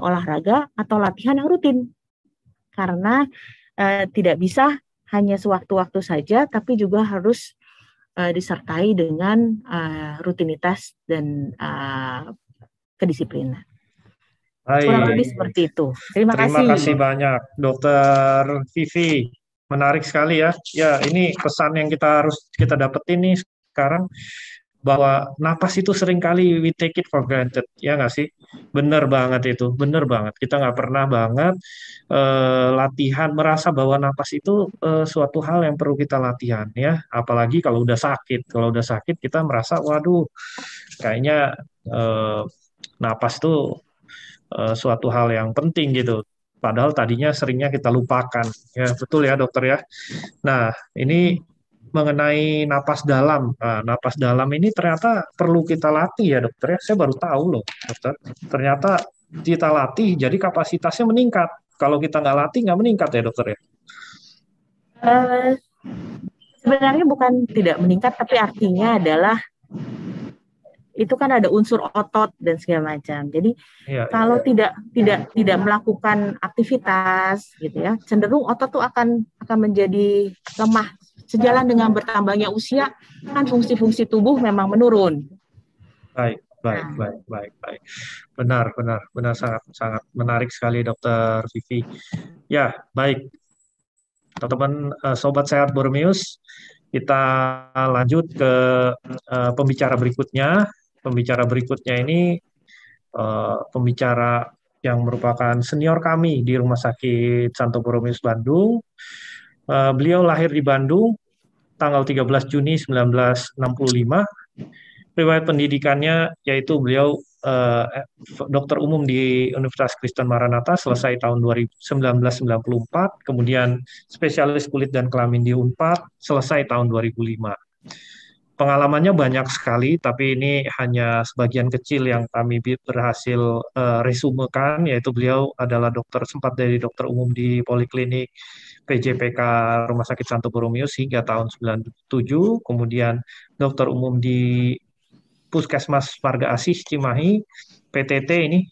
olahraga atau latihan yang rutin, karena tidak bisa hanya sewaktu-waktu saja, tapi juga harus disertai dengan rutinitas dan kedisiplinan. Kurang lebih seperti itu. Terima kasih banyak, Dokter Vivi. Menarik sekali ya. Ya, ini pesan yang kita dapetin nih sekarang, bahwa napas itu seringkali we take it for granted, ya nggak sih? Bener banget itu, bener banget. Kita nggak pernah banget latihan, merasa bahwa napas itu suatu hal yang perlu kita latihan, ya. Apalagi kalau udah sakit. Kalau udah sakit kita merasa, waduh, kayaknya napas itu suatu hal yang penting gitu. Padahal tadinya seringnya kita lupakan. Ya, betul ya dokter ya. Nah, ini mengenai napas dalam. Nah, napas dalam ini ternyata perlu kita latih ya dokter ya. Saya baru tahu loh dokter. Ternyata kita latih jadi kapasitasnya meningkat. Kalau kita nggak latih nggak meningkat ya dokter ya. Eh, Sebenarnya bukan tidak meningkat, tapi artinya adalah itu kan ada unsur otot dan segala macam. Jadi Iya, kalau tidak melakukan aktivitas gitu ya, cenderung otot tuh akan menjadi lemah. Sejalan dengan bertambahnya usia, kan fungsi-fungsi tubuh memang menurun. baik, baik, Nah, baik, baik, baik. Benar, benar, benar, sangat, sangat menarik sekali dokter Vivi. Ya, baik, teman-teman sobat sehat Bormius, kita lanjut ke pembicara berikutnya. Pembicara berikutnya ini pembicara yang merupakan senior kami di Rumah Sakit Santo Borromeus Bandung. Beliau lahir di Bandung tanggal 13 Juni 1965. Riwayat pendidikannya yaitu beliau dokter umum di Universitas Kristen Maranatha selesai tahun 1994, kemudian spesialis kulit dan kelamin di Unpad selesai tahun 2005. Pengalamannya banyak sekali, tapi ini hanya sebagian kecil yang kami berhasil resumekan, yaitu beliau adalah sempat dari dokter umum di Poliklinik PJPK Rumah Sakit Santo Borromeus hingga tahun 97, kemudian dokter umum di Puskesmas Marga Asih Cimahi, PTT ini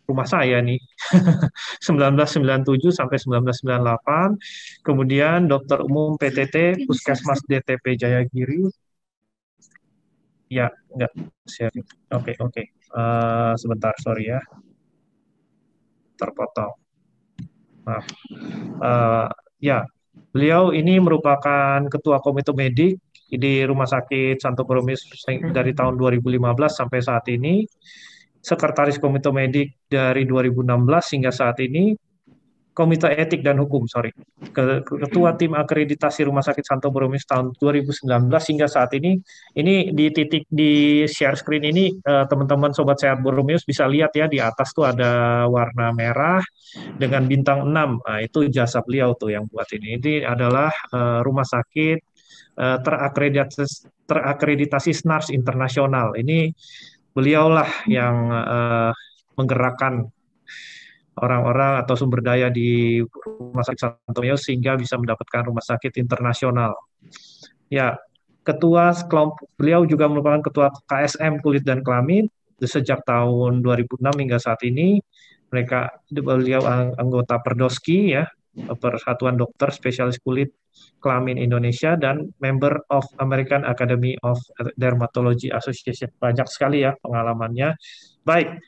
rumah saya nih, 1997 sampai 1998, kemudian dokter umum PTT Puskesmas DTP Jayagiri. Ya, enggak share. Oke, oke. Sebentar, sorry ya. Terpotong. Maaf. Ya, beliau ini merupakan ketua komite medik di Rumah Sakit Santo Borromeus dari tahun 2015 sampai saat ini. Sekretaris komite medik dari 2016 hingga saat ini. Komite Etik dan Hukum, Ketua Tim Akreditasi Rumah Sakit Santo Borromeus tahun 2019 hingga saat ini di share screen ini teman-teman Sobat Sehat Borromeus bisa lihat ya di atas tuh ada warna merah dengan bintang 6. Nah, itu jasa beliau tuh yang buat ini. Ini adalah rumah sakit terakreditasi SNARS internasional. Ini beliaulah yang menggerakkan orang-orang atau sumber daya di Rumah Sakit Santo Borromeus sehingga bisa mendapatkan rumah sakit internasional. Ya, beliau juga merupakan ketua KSM Kulit dan Kelamin sejak tahun 2006 hingga saat ini. Beliau anggota Perdoski ya, Persatuan Dokter Spesialis Kulit Kelamin Indonesia dan member of American Academy of Dermatology Association. Banyak sekali ya pengalamannya. Baik,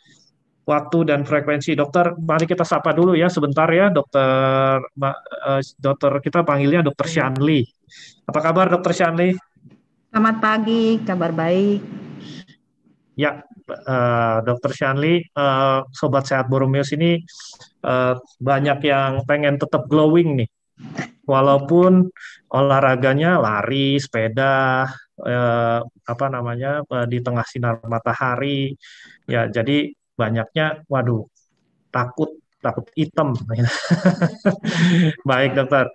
waktu dan frekuensi dokter, mari kita sapa dulu ya sebentar ya dokter kita panggilnya dokter Shanli. Apa kabar dokter Shanli? Selamat pagi, kabar baik. Ya, dokter Shanli, Sobat Sehat Borromeus ini banyak yang pengen tetap glowing nih. Walaupun olahraganya lari, sepeda, di tengah sinar matahari, ya jadi banyaknya, waduh, takut hitam. Baik dokter,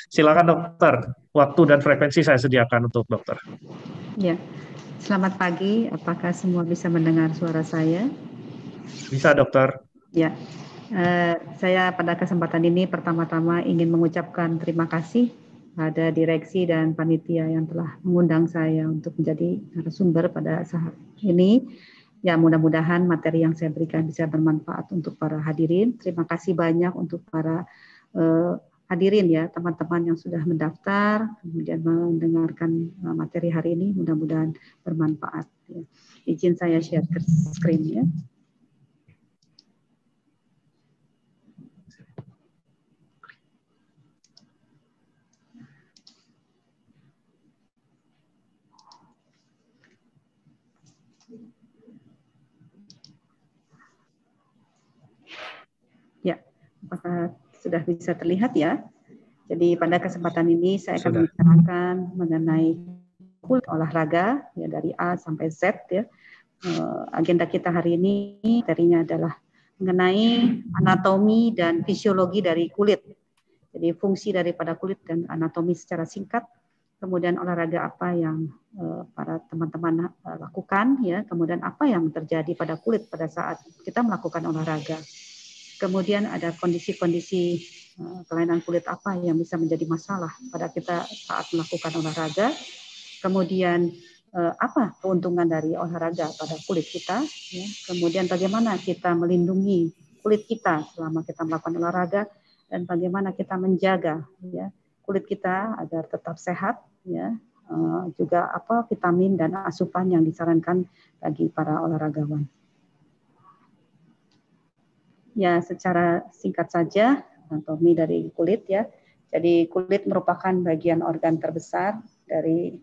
silakan dokter, waktu dan frekuensi saya sediakan untuk dokter. Ya, selamat pagi. Apakah semua bisa mendengar suara saya? Bisa dokter. Ya, saya pada kesempatan ini pertama-tama ingin mengucapkan terima kasih pada direksi dan panitia yang telah mengundang saya untuk menjadi narasumber pada saat ini. Ya, mudah-mudahan materi yang saya berikan bisa bermanfaat untuk para hadirin. Terima kasih banyak untuk para hadirin ya, teman-teman yang sudah mendaftar, kemudian mendengarkan materi hari ini, mudah-mudahan bermanfaat. Ya. Izin saya share ke screen ya. Ya, apakah sudah bisa terlihat ya? Jadi pada kesempatan ini saya akan membicarakan mengenai kulit olahraga ya dari A sampai Z ya. Agenda kita hari ini materinya adalah mengenai anatomi dan fisiologi dari kulit. Jadi fungsi daripada kulit dan anatomi secara singkat, kemudian olahraga apa yang para teman-teman lakukan, ya, kemudian apa yang terjadi pada kulit pada saat kita melakukan olahraga. Kemudian ada kondisi-kondisi kelainan kulit apa yang bisa menjadi masalah pada kita saat melakukan olahraga. Kemudian apa keuntungan dari olahraga pada kulit kita, ya. Kemudian bagaimana kita melindungi kulit kita selama kita melakukan olahraga, dan bagaimana kita menjaga, ya, kulit kita agar tetap sehat, ya. Juga apa vitamin dan asupan yang disarankan bagi para olahragawan. Ya, secara singkat saja anatomi dari kulit, ya. Jadi kulit merupakan bagian organ terbesar dari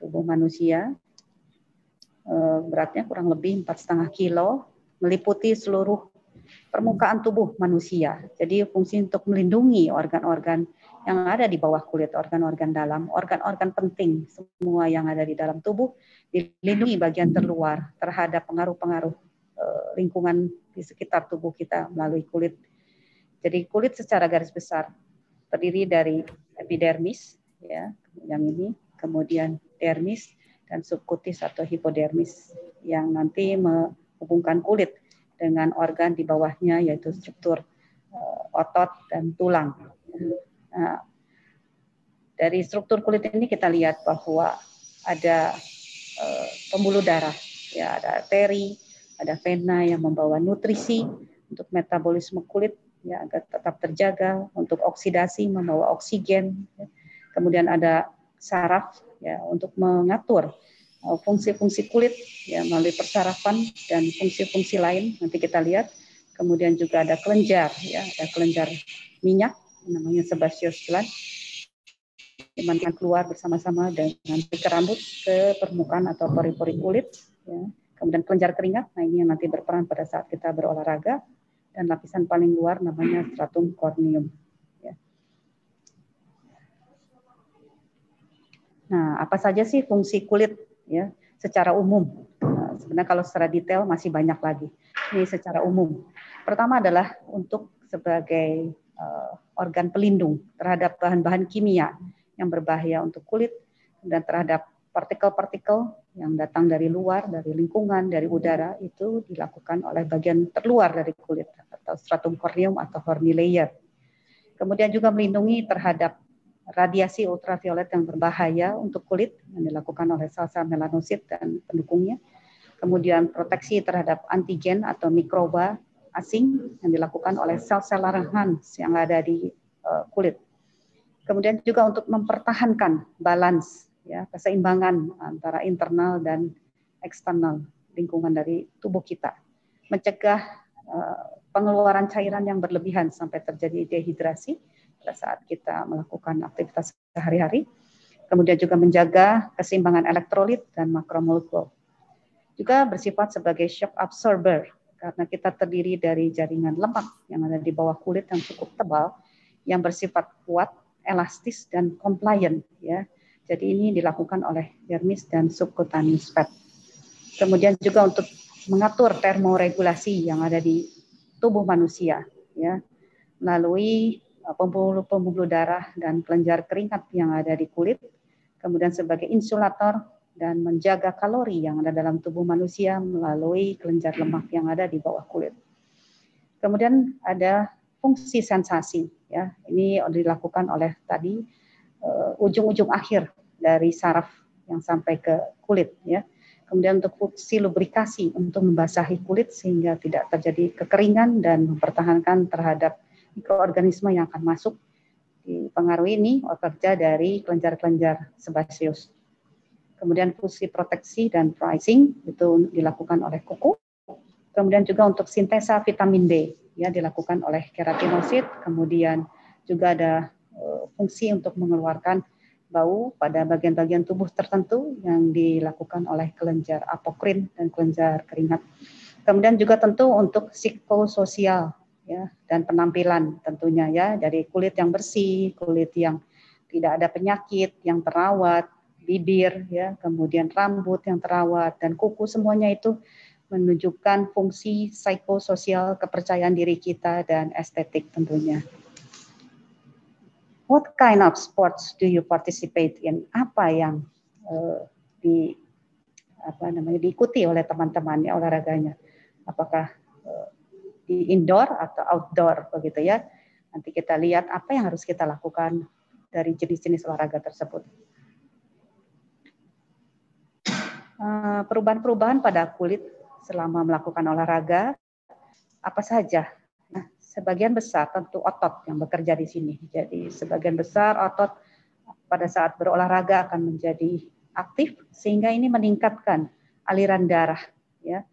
tubuh manusia. Beratnya kurang lebih 4,5 kilo, meliputi seluruh permukaan tubuh manusia. Jadi fungsi untuk melindungi organ-organ yang ada di bawah kulit, organ-organ dalam, organ-organ penting semua yang ada di dalam tubuh, dilindungi bagian terluar terhadap pengaruh-pengaruh lingkungan di sekitar tubuh kita melalui kulit. Jadi kulit secara garis besar terdiri dari epidermis, ya, yang ini, kemudian dermis dan subkutis atau hipodermis yang nanti menghubungkan kulit dengan organ di bawahnya, yaitu struktur otot dan tulang. Nah, dari struktur kulit ini kita lihat bahwa ada pembuluh darah, ya, ada arteri, ada vena yang membawa nutrisi untuk metabolisme kulit, ya, agar tetap terjaga, untuk oksidasi membawa oksigen, ya. Kemudian ada saraf, ya, untuk mengatur fungsi-fungsi kulit, ya, melalui persarafan dan fungsi-fungsi lain nanti kita lihat. Kemudian juga ada kelenjar, ya, ada kelenjar minyak namanya sebaceous gland yang keluar bersama-sama dengan rambut ke permukaan atau pori-pori kulit, ya. Kemudian kelenjar keringat, nah ini yang nanti berperan pada saat kita berolahraga, dan lapisan paling luar namanya stratum corneum, ya. Nah, apa saja sih fungsi kulit, ya, secara umum? Nah, sebenarnya kalau secara detail masih banyak lagi. Ini secara umum. Pertama adalah untuk sebagai organ pelindung terhadap bahan-bahan kimia yang berbahaya untuk kulit dan terhadap partikel-partikel yang datang dari luar, dari lingkungan, dari udara, itu dilakukan oleh bagian terluar dari kulit atau stratum corneum atau horny layer. Kemudian juga melindungi terhadap radiasi ultraviolet yang berbahaya untuk kulit yang dilakukan oleh sel-sel melanosit dan pendukungnya. Kemudian proteksi terhadap antigen atau mikroba asing yang dilakukan oleh sel-sel Langerhans yang ada di kulit. Kemudian juga untuk mempertahankan balance, ya, keseimbangan antara internal dan eksternal lingkungan dari tubuh kita, mencegah pengeluaran cairan yang berlebihan sampai terjadi dehidrasi pada saat kita melakukan aktivitas sehari-hari. Kemudian juga menjaga keseimbangan elektrolit dan makromolekul. Juga bersifat sebagai shock absorber karena kita terdiri dari jaringan lemak yang ada di bawah kulit yang cukup tebal, yang bersifat kuat, elastis dan compliant, ya. Jadi ini dilakukan oleh dermis dan subcutaneous fat. Kemudian juga untuk mengatur termoregulasi yang ada di tubuh manusia, ya, melalui pembuluh darah dan kelenjar keringat yang ada di kulit. Kemudian sebagai insulator dan menjaga kalori yang ada dalam tubuh manusia melalui kelenjar lemak yang ada di bawah kulit. Kemudian ada fungsi sensasi, ya, ini dilakukan oleh tadi ujung-ujung akhir dari saraf yang sampai ke kulit, ya. Kemudian untuk fungsi lubrikasi untuk membasahi kulit sehingga tidak terjadi kekeringan dan mempertahankan terhadap mikroorganisme yang akan masuk. Dipengaruhi ini kerja dari kelenjar-kelenjar sebaceous. Kemudian fungsi proteksi dan pricing itu dilakukan oleh kuku. Kemudian juga untuk sintesa vitamin D, ya, dilakukan oleh keratinosit. Kemudian juga ada fungsi untuk mengeluarkan bau pada bagian-bagian tubuh tertentu yang dilakukan oleh kelenjar apokrin dan kelenjar keringat. Kemudian juga tentu untuk psikososial, ya, dan penampilan tentunya, ya, dari kulit yang bersih, kulit yang tidak ada penyakit, yang terawat, bibir, ya, kemudian rambut yang terawat dan kuku, semuanya itu menunjukkan fungsi psikososial, kepercayaan diri kita dan estetik tentunya. what kind of sports do you participate in? Apa yang diikuti oleh teman-temannya olahraganya? Apakah di indoor atau outdoor begitu ya? Nanti kita lihat apa yang harus kita lakukan dari jenis-jenis olahraga tersebut. Perubahan-perubahan pada kulit selama melakukan olahraga apa saja? Nah, sebagian besar tentu otot yang bekerja di sini. Jadi sebagian besar otot pada saat berolahraga akan menjadi aktif sehingga ini meningkatkan aliran darah. Ya,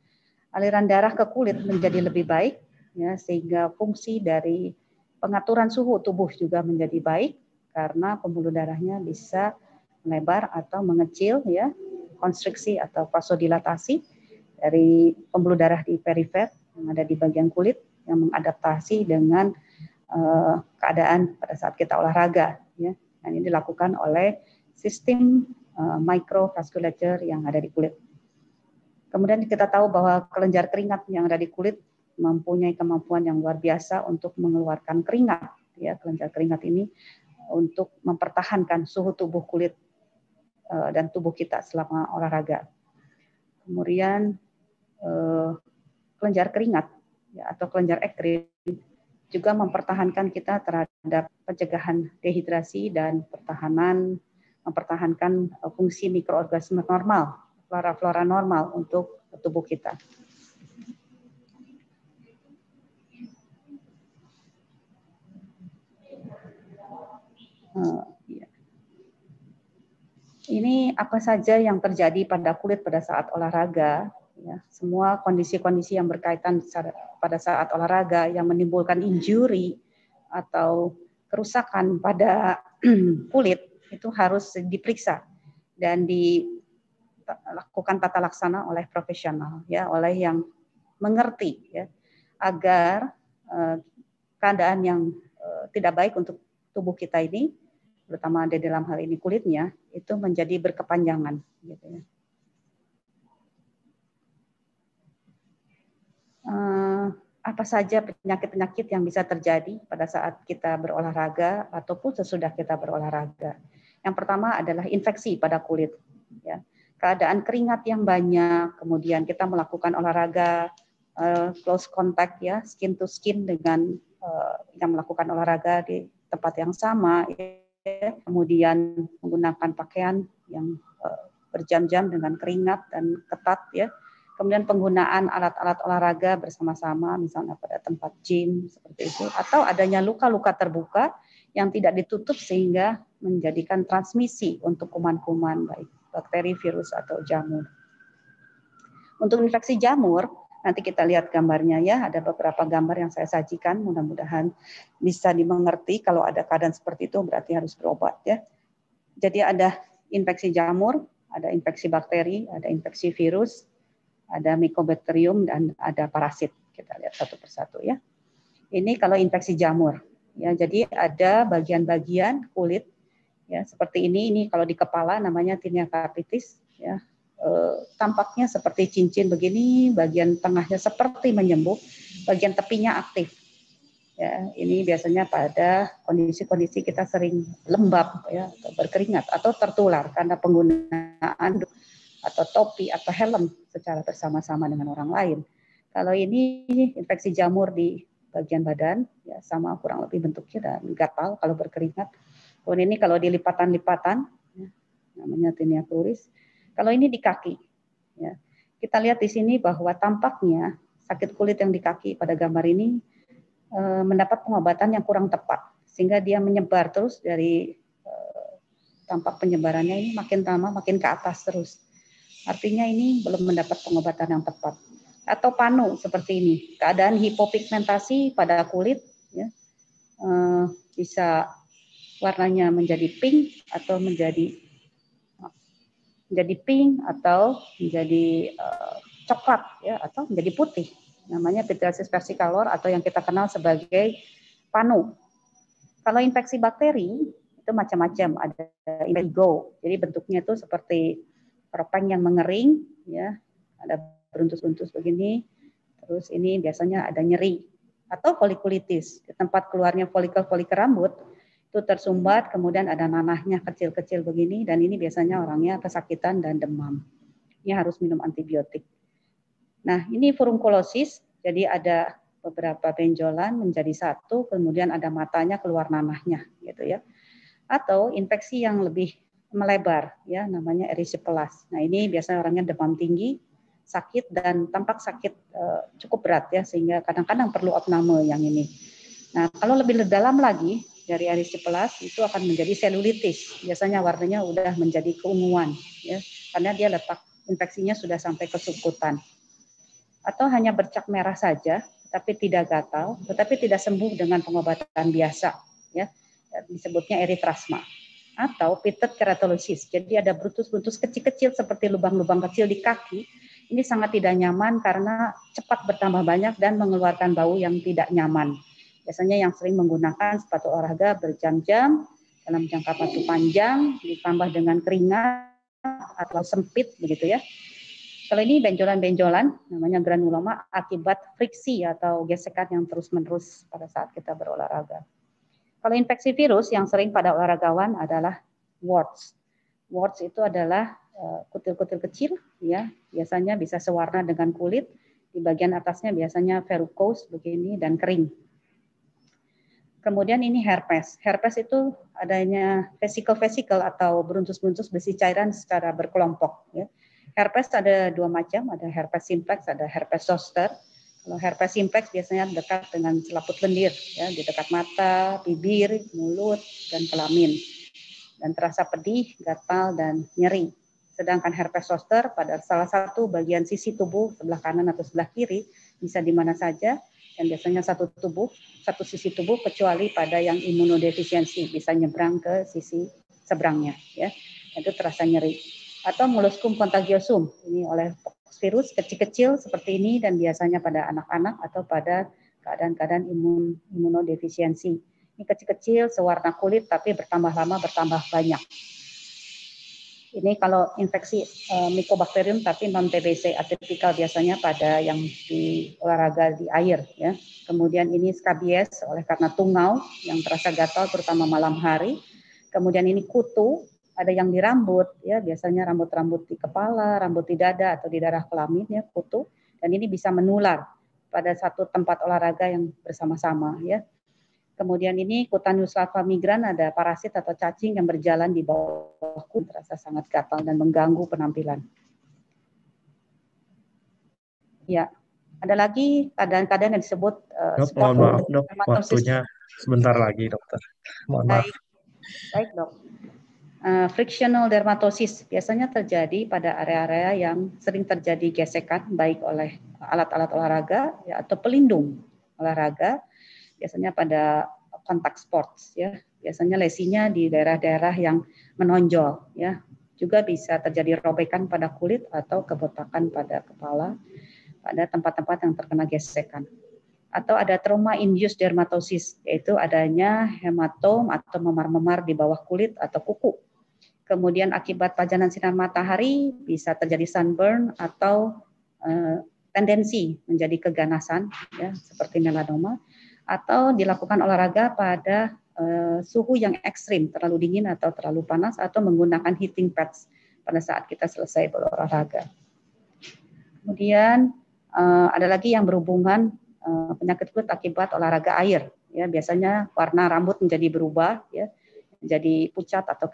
aliran darah ke kulit menjadi lebih baik, ya, sehingga fungsi dari pengaturan suhu tubuh juga menjadi baik karena pembuluh darahnya bisa melebar atau mengecil, ya, konstriksi atau vasodilatasi dari pembuluh darah di perifer yang ada di bagian kulit yang mengadaptasi dengan keadaan pada saat kita olahraga, ya. Dan ini dilakukan oleh sistem microvasculature yang ada di kulit. Kemudian kita tahu bahwa kelenjar keringat yang ada di kulit mempunyai kemampuan yang luar biasa untuk mengeluarkan keringat, ya. Kelenjar keringat ini untuk mempertahankan suhu tubuh kulit dan tubuh kita selama olahraga. Kemudian kelenjar keringat, ya, atau kelenjar ekrim juga mempertahankan kita terhadap pencegahan dehidrasi dan mempertahankan fungsi mikroorganisme normal, flora normal untuk tubuh kita. Ini apa saja yang terjadi pada kulit pada saat olahraga, ya, semua kondisi-kondisi yang berkaitan pada saat olahraga yang menimbulkan injury atau kerusakan pada kulit itu harus diperiksa dan dilakukan tata laksana oleh profesional, ya, oleh yang mengerti, ya, agar keadaan yang tidak baik untuk tubuh kita ini, terutama di dalam hal ini kulitnya, itu menjadi berkepanjangan, gitu ya. Apa saja penyakit-penyakit yang bisa terjadi pada saat kita berolahraga ataupun sesudah kita berolahraga. Yang pertama adalah infeksi pada kulit, ya. Keadaan keringat yang banyak, kemudian kita melakukan olahraga close contact, ya, skin to skin dengan yang melakukan olahraga di tempat yang sama, ya. Kemudian menggunakan pakaian yang berjam-jam dengan keringat dan ketat, ya. Kemudian penggunaan alat-alat olahraga bersama-sama, misalnya pada tempat gym seperti itu, atau adanya luka-luka terbuka yang tidak ditutup sehingga menjadikan transmisi untuk kuman-kuman, baik bakteri, virus, atau jamur. Untuk infeksi jamur, nanti kita lihat gambarnya, ya, ada beberapa gambar yang saya sajikan, mudah-mudahan bisa dimengerti. Kalau ada keadaan seperti itu berarti harus berobat, ya. Jadi ada infeksi jamur, ada infeksi bakteri, ada infeksi virus, ada mycobacterium, dan ada parasit. Kita lihat satu persatu, ya. Ini kalau infeksi jamur, ya. Jadi ada bagian-bagian kulit, ya, seperti ini kalau di kepala namanya tinea capitis, ya. Tampaknya seperti cincin begini, bagian tengahnya seperti menyembuk, bagian tepinya aktif. Ya, ini biasanya pada kondisi-kondisi kita sering lembab, ya, atau berkeringat atau tertular karena penggunaan atau topi atau helm secara bersama-sama dengan orang lain. Kalau ini infeksi jamur di bagian badan, ya, sama kurang lebih bentuknya dan gatal kalau berkeringat. Kemudian ini kalau di lipatan-lipatan, ya, namanya tinea cruris. Kalau ini di kaki, ya, kita lihat di sini bahwa tampaknya sakit kulit yang di kaki pada gambar ini mendapat pengobatan yang kurang tepat, sehingga dia menyebar terus dari tampak penyebarannya ini makin lama makin ke atas terus. Artinya ini belum mendapat pengobatan yang tepat. Atau panu seperti ini, keadaan hipopigmentasi pada kulit, ya, bisa warnanya menjadi pink atau menjadi pink atau menjadi coklat, ya, atau menjadi putih. Namanya pityriasis versicolor atau yang kita kenal sebagai panu. Kalau infeksi bakteri itu macam-macam, ada indigo. Jadi bentuknya itu seperti topeng yang mengering, ya, ada beruntus-untus begini. Terus ini biasanya ada nyeri atau folikulitis, di tempat keluarnya folikel-folikel rambut itu tersumbat, kemudian ada nanahnya kecil-kecil begini, dan ini biasanya orangnya kesakitan dan demam. Ini harus minum antibiotik. Nah, ini furunkulosis, jadi ada beberapa benjolan menjadi satu, kemudian ada matanya keluar nanahnya, gitu ya. Atau infeksi yang lebih melebar, ya, namanya erysipelas. Nah, ini biasanya orangnya demam tinggi, sakit dan tampak sakit cukup berat ya, sehingga kadang-kadang perlu opname yang ini. Nah, kalau lebih dalam lagi dari erysipelas itu akan menjadi selulitis. Biasanya warnanya udah menjadi keunguan, ya, karena dia letak infeksinya sudah sampai ke subkutan. Atau hanya bercak merah saja, tapi tidak gatal, tetapi tidak sembuh dengan pengobatan biasa, ya, disebutnya eritrasma. Atau pitted keratolosis, jadi ada brutus-brutus kecil-kecil seperti lubang-lubang kecil di kaki. Ini sangat tidak nyaman karena cepat bertambah banyak dan mengeluarkan bau yang tidak nyaman. Biasanya yang sering menggunakan sepatu olahraga berjam-jam dalam jangka waktu panjang, ditambah dengan keringat atau sempit, begitu ya. Kalau ini benjolan-benjolan, namanya granuloma, akibat friksi atau gesekan yang terus-menerus pada saat kita berolahraga. Kalau infeksi virus yang sering pada olahragawan adalah warts. Warts itu adalah kutil-kutil kecil, ya, biasanya bisa sewarna dengan kulit. Di bagian atasnya biasanya verrucose begini dan kering. Kemudian ini herpes. Herpes itu adanya vesikel-vesikel atau beruntus-beruntus besi cairan secara berkelompok, ya. Herpes ada dua macam, ada herpes simplex, ada herpes zoster. Kalau herpes simplex biasanya dekat dengan selaput lendir, ya, di dekat mata, bibir, mulut, dan kelamin. Dan terasa pedih, gatal, dan nyeri. Sedangkan herpes zoster pada salah satu bagian sisi tubuh, sebelah kanan atau sebelah kiri, bisa di mana saja, dan biasanya satu sisi tubuh, kecuali pada yang imunodefisiensi, bisa nyebrang ke sisi seberangnya, ya. Itu terasa nyeri. Atau molluscum contagiosum, ini oleh virus kecil-kecil seperti ini dan biasanya pada anak-anak atau pada keadaan-keadaan imunodefisiensi. Ini kecil-kecil, sewarna kulit tapi bertambah lama bertambah banyak. Ini kalau infeksi Mycobacterium tapi non TBC atipikal biasanya pada yang di olahraga di air, ya. Kemudian ini scabies oleh karena tungau yang terasa gatal terutama malam hari. Kemudian ini kutu, ada yang di rambut, ya, biasanya rambut-rambut di kepala, rambut di dada atau di daerah kelamin, ya, kutu, dan ini bisa menular pada satu tempat olahraga yang bersama-sama, ya. Kemudian ini Cutaneous larva migran, ada parasit atau cacing yang berjalan di bawah kulit, terasa sangat gatal dan mengganggu penampilan. Ya, ada lagi keadaan-keadaan yang disebut Dok, mohon maaf dok, waktunya sebentar lagi dokter. Mohon maaf. Baik dok. Frictional dermatosis biasanya terjadi pada area-area yang sering terjadi gesekan baik oleh alat-alat olahraga, ya, atau pelindung olahraga, biasanya pada kontak sports, ya. Biasanya lesinya di daerah-daerah yang menonjol, ya. Juga bisa terjadi robekan pada kulit atau kebotakan pada kepala pada tempat-tempat yang terkena gesekan. Atau ada trauma-induced dermatosis, yaitu adanya hematom atau memar-memar di bawah kulit atau kuku. Kemudian akibat pajanan sinar matahari bisa terjadi sunburn atau tendensi menjadi keganasan, ya, seperti melanoma, atau dilakukan olahraga pada suhu yang ekstrim, terlalu dingin atau terlalu panas, atau menggunakan heating pads pada saat kita selesai berolahraga. Kemudian ada lagi yang berhubungan penyakit kulit akibat olahraga air, ya, biasanya warna rambut menjadi berubah, ya, menjadi pucat atau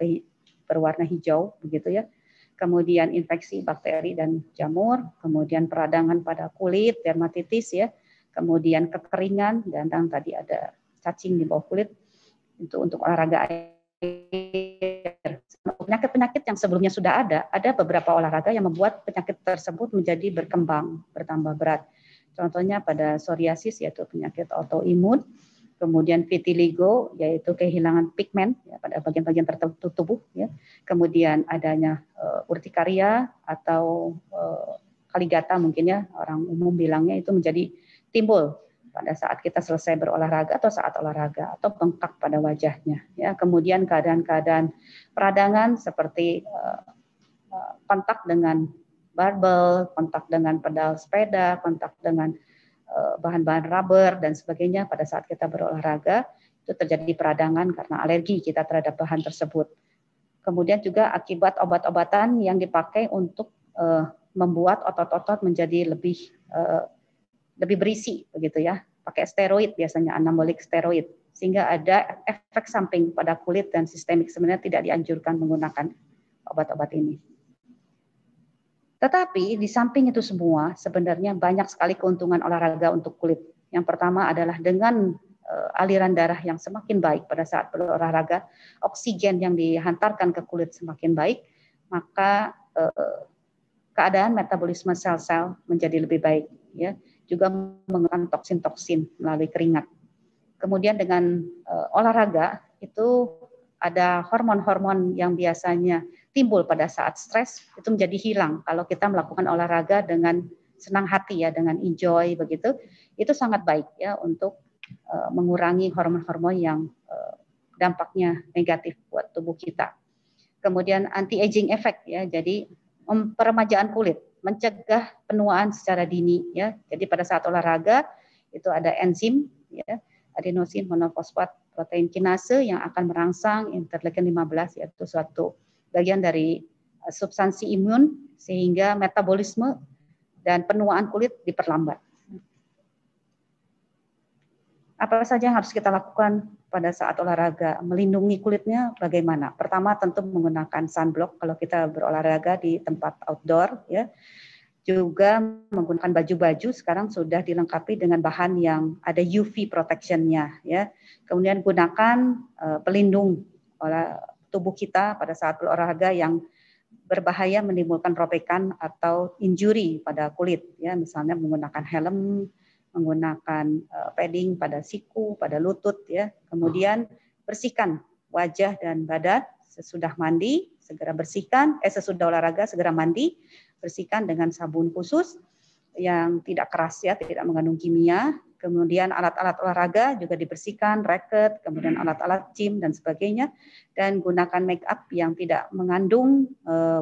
berwarna hijau, begitu ya. Kemudian infeksi bakteri dan jamur, kemudian peradangan pada kulit, dermatitis, ya. Kemudian kekeringan, dan tadi ada cacing di bawah kulit, itu untuk olahraga air. Penyakit-penyakit yang sebelumnya sudah ada beberapa olahraga yang membuat penyakit tersebut menjadi berkembang, bertambah berat. Contohnya pada psoriasis, yaitu penyakit autoimun, kemudian vitiligo, yaitu kehilangan pigmen, ya, pada bagian-bagian tertentu tubuh, ya. Kemudian adanya urtikaria atau kaligata mungkin, ya, orang umum bilangnya, itu menjadi timbul pada saat kita selesai berolahraga atau saat olahraga, atau bengkak pada wajahnya, ya. Kemudian keadaan-keadaan peradangan seperti kontak dengan barbel, kontak dengan pedal sepeda, kontak dengan bahan-bahan rubber dan sebagainya pada saat kita berolahraga, itu itu terjadi peradangan karena alergi kita terhadap bahan tersebut. Kemudian juga akibat obat-obatan yang dipakai untuk membuat otot-otot menjadi lebih berisi begitu ya, pakai steroid biasanya, anabolik steroid, sehingga ada efek samping pada kulit dan sistemik. Sebenarnya tidak dianjurkan menggunakan obat-obat ini. Tetapi di samping itu semua sebenarnya banyak sekali keuntungan olahraga untuk kulit. Yang pertama adalah dengan aliran darah yang semakin baik pada saat berolahraga, oksigen yang dihantarkan ke kulit semakin baik, maka keadaan metabolisme sel-sel menjadi lebih baik, ya. Juga mengeluarkan toksin-toksin melalui keringat. Kemudian dengan olahraga itu ada hormon-hormon yang biasanya timbul pada saat stres itu menjadi hilang kalau kita melakukan olahraga dengan senang hati ya, dengan enjoy begitu. Itu sangat baik ya untuk mengurangi hormon-hormon yang dampaknya negatif buat tubuh kita. Kemudian anti-aging effect ya, jadi peremajaan kulit, mencegah penuaan secara dini ya. Jadi pada saat olahraga itu ada enzim ya, adenosin monofosfat protein kinase yang akan merangsang interleukin 15, yaitu suatu bagian dari substansi imun sehingga metabolisme dan penuaan kulit diperlambat. Apa saja yang harus kita lakukan pada saat olahraga? Melindungi kulitnya bagaimana? Pertama tentu menggunakan sunblock kalau kita berolahraga di tempat outdoor ya. Juga menggunakan baju-baju sekarang sudah dilengkapi dengan bahan yang ada UV protection-nya ya. Kemudian gunakan pelindung tubuh kita pada saat berolahraga yang berbahaya menimbulkan robekan atau injury pada kulit ya, misalnya menggunakan helm, menggunakan padding pada siku, pada lutut ya. Kemudian bersihkan wajah dan badan sesudah mandi, segera bersihkan, sesudah olahraga segera mandi, bersihkan dengan sabun khusus yang tidak keras ya, tidak mengandung kimia. Kemudian alat-alat olahraga juga dibersihkan, racket, kemudian alat-alat gym dan sebagainya, dan gunakan make up yang tidak mengandung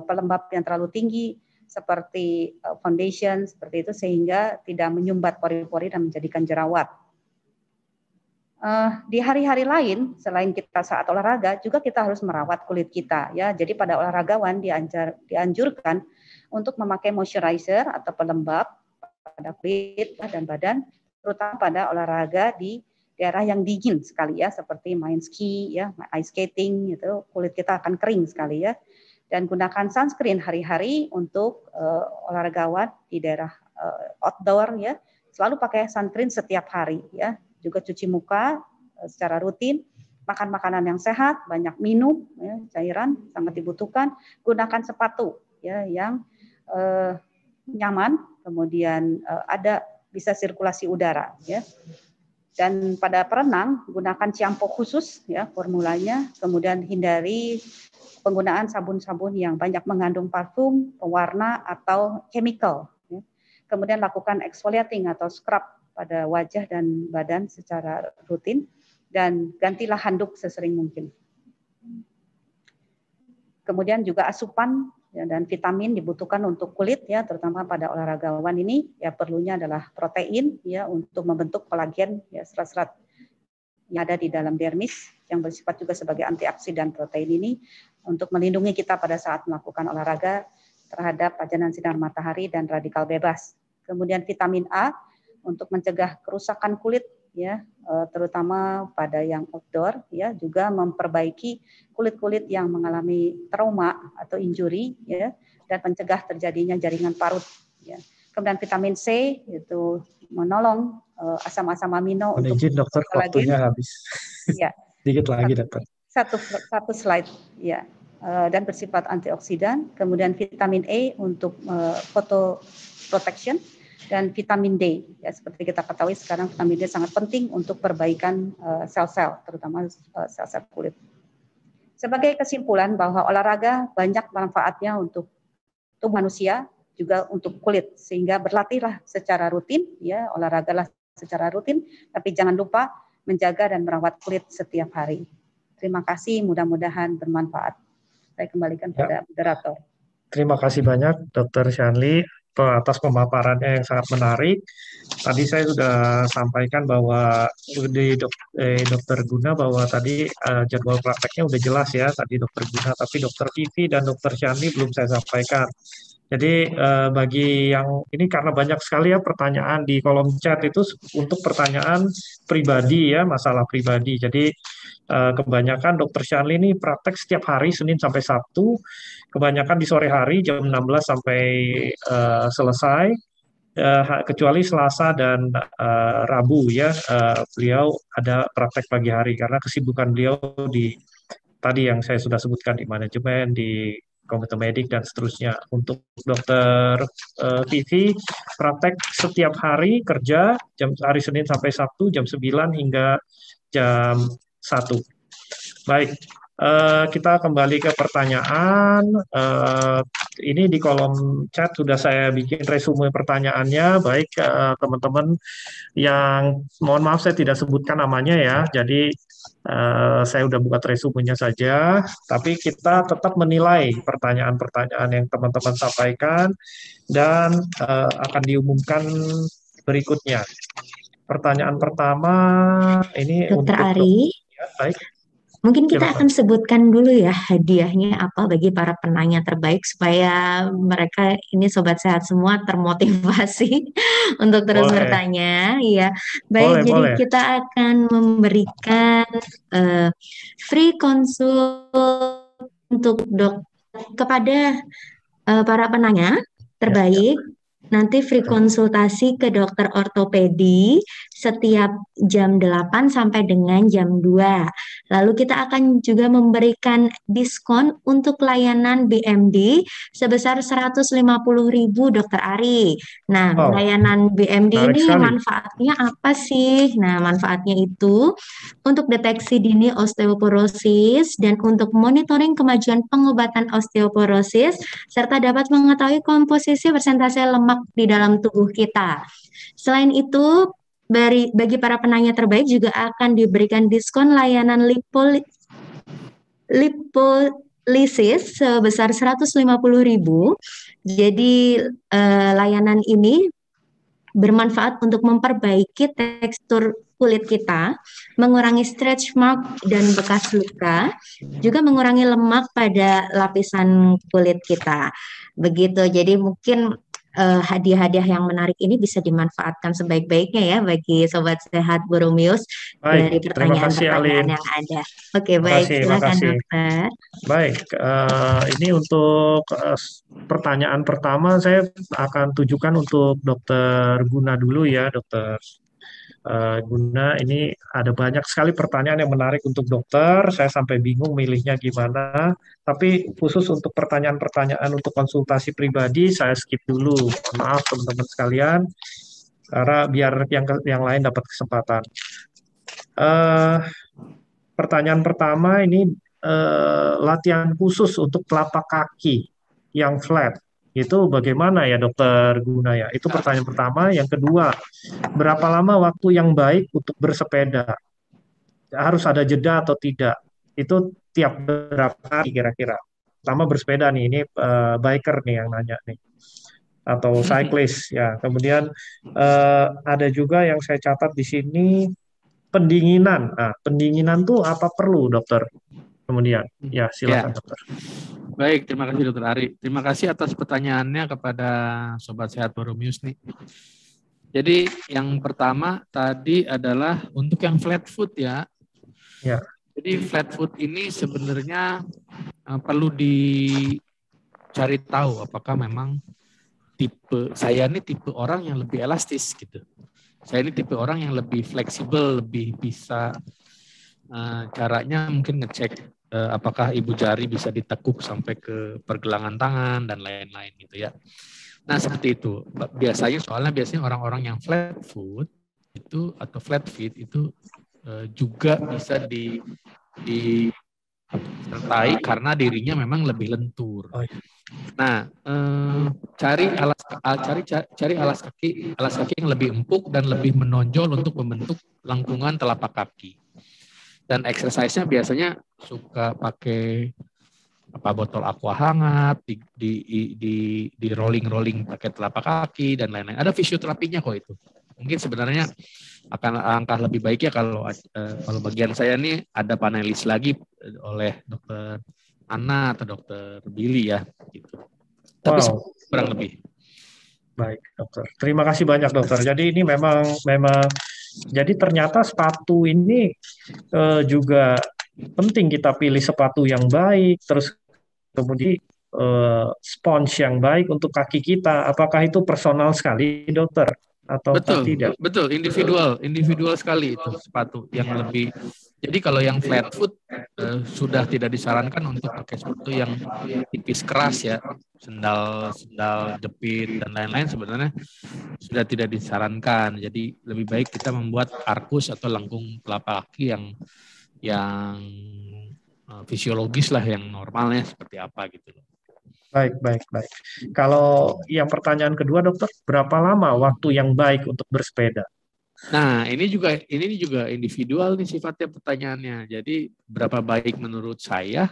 pelembab yang terlalu tinggi seperti foundation seperti itu sehingga tidak menyumbat pori-pori dan menjadikan jerawat. Di hari-hari lain selain kita saat olahraga juga kita harus merawat kulit kita ya. Jadi pada olahragawan dianjurkan untuk memakai moisturizer atau pelembab pada kulit dan badan, terutama pada olahraga di daerah yang dingin sekali ya, seperti main ski ya, ice skating itu kulit kita akan kering sekali ya. Dan gunakan sunscreen hari-hari untuk olahragawan di daerah outdoor ya. Selalu pakai sunscreen setiap hari ya. Juga cuci muka secara rutin, makan makanan yang sehat, banyak minum ya, cairan sangat dibutuhkan, gunakan sepatu ya yang nyaman, kemudian ada bisa sirkulasi udara ya. Dan pada perenang gunakan shampoo khusus ya formulanya, kemudian hindari penggunaan sabun-sabun yang banyak mengandung parfum, pewarna atau chemical ya. Kemudian lakukan exfoliating atau scrub pada wajah dan badan secara rutin dan gantilah handuk sesering mungkin. Kemudian juga asupan ya, dan vitamin dibutuhkan untuk kulit ya, terutama pada olahragawan ini ya, perlunya adalah protein ya untuk membentuk kolagen ya, serat-serat yang ada di dalam dermis yang bersifat juga sebagai antioksidan. Protein ini untuk melindungi kita pada saat melakukan olahraga terhadap pajanan sinar matahari dan radikal bebas. Kemudian vitamin A untuk mencegah kerusakan kulit ya, terutama pada yang outdoor ya, juga memperbaiki kulit-kulit yang mengalami trauma atau injury ya, dan mencegah terjadinya jaringan parut ya. Kemudian vitamin C itu menolong asam-asam amino untuk izin dokter, waktunya habis. Ya. Sedikit lagi dokter. Satu slide ya. Dan bersifat antioksidan. Kemudian vitamin E untuk photo protection. Dan vitamin D, ya seperti kita ketahui sekarang vitamin D sangat penting untuk perbaikan sel-sel, terutama sel-sel kulit. Sebagai kesimpulan bahwa olahraga banyak manfaatnya untuk tubuh manusia, juga untuk kulit, sehingga berlatihlah secara rutin, ya olahragalah secara rutin, tapi jangan lupa menjaga dan merawat kulit setiap hari. Terima kasih, mudah-mudahan bermanfaat. Saya kembalikan pada moderator. Terima kasih banyak Dr. Shanli atas pemaparannya yang sangat menarik. Tadi saya sudah sampaikan bahwa di dokter Guna bahwa tadi jadwal prakteknya udah jelas ya tadi dokter Guna, tapi dokter Vivi dan dokter Shani belum saya sampaikan. Jadi bagi yang ini karena banyak sekali ya pertanyaan di kolom chat itu untuk pertanyaan pribadi ya, masalah pribadi. Jadi kebanyakan dokter Shirley ini praktek setiap hari Senin sampai Sabtu, kebanyakan di sore hari jam 16 sampai selesai, kecuali Selasa dan Rabu ya, beliau ada praktek pagi hari karena kesibukan beliau di tadi yang saya sudah sebutkan di manajemen, di komite medik dan seterusnya. Untuk dokter Vivi praktek setiap hari kerja hari Senin sampai Sabtu jam 9 hingga jam 1. Baik, kita kembali ke pertanyaan. Ini di kolom chat sudah saya bikin resume pertanyaannya. Baik, teman-teman yang mohon maaf saya tidak sebutkan namanya ya. Jadi saya udah buat resumenya saja. Tapi kita tetap menilai pertanyaan-pertanyaan yang teman-teman sampaikan dan akan diumumkan berikutnya. Pertanyaan pertama ini Dokter untuk Ari. Ya, baik. Mungkin kita Silakan. akan sebutkan dulu ya hadiahnya apa bagi para penanya terbaik supaya mereka ini sobat sehat semua termotivasi untuk terus Boleh. bertanya. Iya, baik. Jadi Boleh. kita akan memberikan free konsul untuk kepada para penanya terbaik. Nanti free konsultasi ke dokter ortopedi setiap jam 8 sampai dengan jam 2. Lalu kita akan juga memberikan diskon untuk layanan BMD sebesar 150.000 Dokter Ari. Nah, Wow, layanan BMD menarik ini sekali. manfaatnya apa sih? Nah, manfaatnya itu untuk deteksi dini osteoporosis dan untuk monitoring kemajuan pengobatan osteoporosis serta dapat mengetahui komposisi persentase lemak di dalam tubuh kita. Selain itu, bagi para penanya terbaik juga akan diberikan diskon layanan lipolisis sebesar 150.000. Jadi layanan ini bermanfaat untuk memperbaiki tekstur kulit kita, mengurangi stretch mark dan bekas luka, juga mengurangi lemak pada lapisan kulit kita. Begitu. Jadi mungkin hadiah-hadiah yang menarik ini bisa dimanfaatkan sebaik-baiknya ya bagi sobat sehat Boromius dari Baik, terima kasih pertanyaan-pertanyaan Alin. yang ada. Oke, Terima baik, kasih, silakan makasih. dokter. Baik, ini untuk pertanyaan pertama saya akan tujukan untuk dokter Guna dulu ya, dokter Guna. Ini ada banyak sekali pertanyaan yang menarik untuk dokter. Saya sampai bingung milihnya gimana. Tapi khusus untuk pertanyaan-pertanyaan untuk konsultasi pribadi saya skip dulu. Maaf teman-teman sekalian, karena biar yang lain dapat kesempatan. Pertanyaan pertama ini latihan khusus untuk telapak kaki yang flat. Itu bagaimana ya dokter Guna ya? Itu pertanyaan pertama. Yang kedua, berapa lama waktu yang baik untuk bersepeda? Harus ada jeda atau tidak? Itu tiap berapa hari kira-kira? Pertama bersepeda nih, ini biker nih yang nanya nih. Atau cyclist ya. Kemudian ada juga yang saya catat di sini pendinginan. Nah, pendinginan tuh apa perlu dokter? Kemudian, ya silakan dokter. Baik, terima kasih dokter Ari. Terima kasih atas pertanyaannya kepada Sobat Sehat Boromius nih. Jadi yang pertama tadi adalah untuk yang flat foot ya. Ya. Jadi flat foot ini sebenarnya perlu dicari tahu apakah memang saya ini tipe orang yang lebih elastis gitu. Saya ini tipe orang yang lebih fleksibel, lebih bisa caranya mungkin ngecek apakah ibu jari bisa ditekuk sampai ke pergelangan tangan dan lain-lain gitu ya. Nah seperti itu. Biasanya orang-orang yang flat foot itu atau flat feet itu juga bisa disertai karena dirinya memang lebih lentur. Nah, cari alas kaki yang lebih empuk dan lebih menonjol untuk membentuk lengkungan telapak kaki. Dan exercise-nya biasanya suka pakai botol aqua hangat, di rolling pakai telapak kaki dan lain-lain. Ada fisioterapinya kok itu. Mungkin sebenarnya akan langkah lebih baik ya kalau bagian saya nih ada panelis lagi oleh Dokter Ana atau Dokter Billy ya, gitu. Tapi Wow. kurang lebih. Baik, dokter. Terima kasih banyak, dokter. Jadi ini memang jadi ternyata sepatu ini juga penting kita pilih sepatu yang baik, terus kemudian spons yang baik untuk kaki kita. Apakah itu personal sekali, dokter, atau tidak? Betul, individual sekali itu sepatu yang lebih. Jadi kalau yang flat foot sudah tidak disarankan untuk pakai sepatu yang tipis keras ya, sendal jepit dan lain-lain sebenarnya sudah tidak disarankan. Jadi lebih baik kita membuat arkus atau lengkung telapak kaki yang fisiologis lah, yang normalnya seperti apa gitu loh. Baik. Kalau yang pertanyaan kedua, dokter, berapa lama waktu yang baik untuk bersepeda? Nah, ini juga individual nih sifatnya pertanyaannya. Jadi berapa baik menurut saya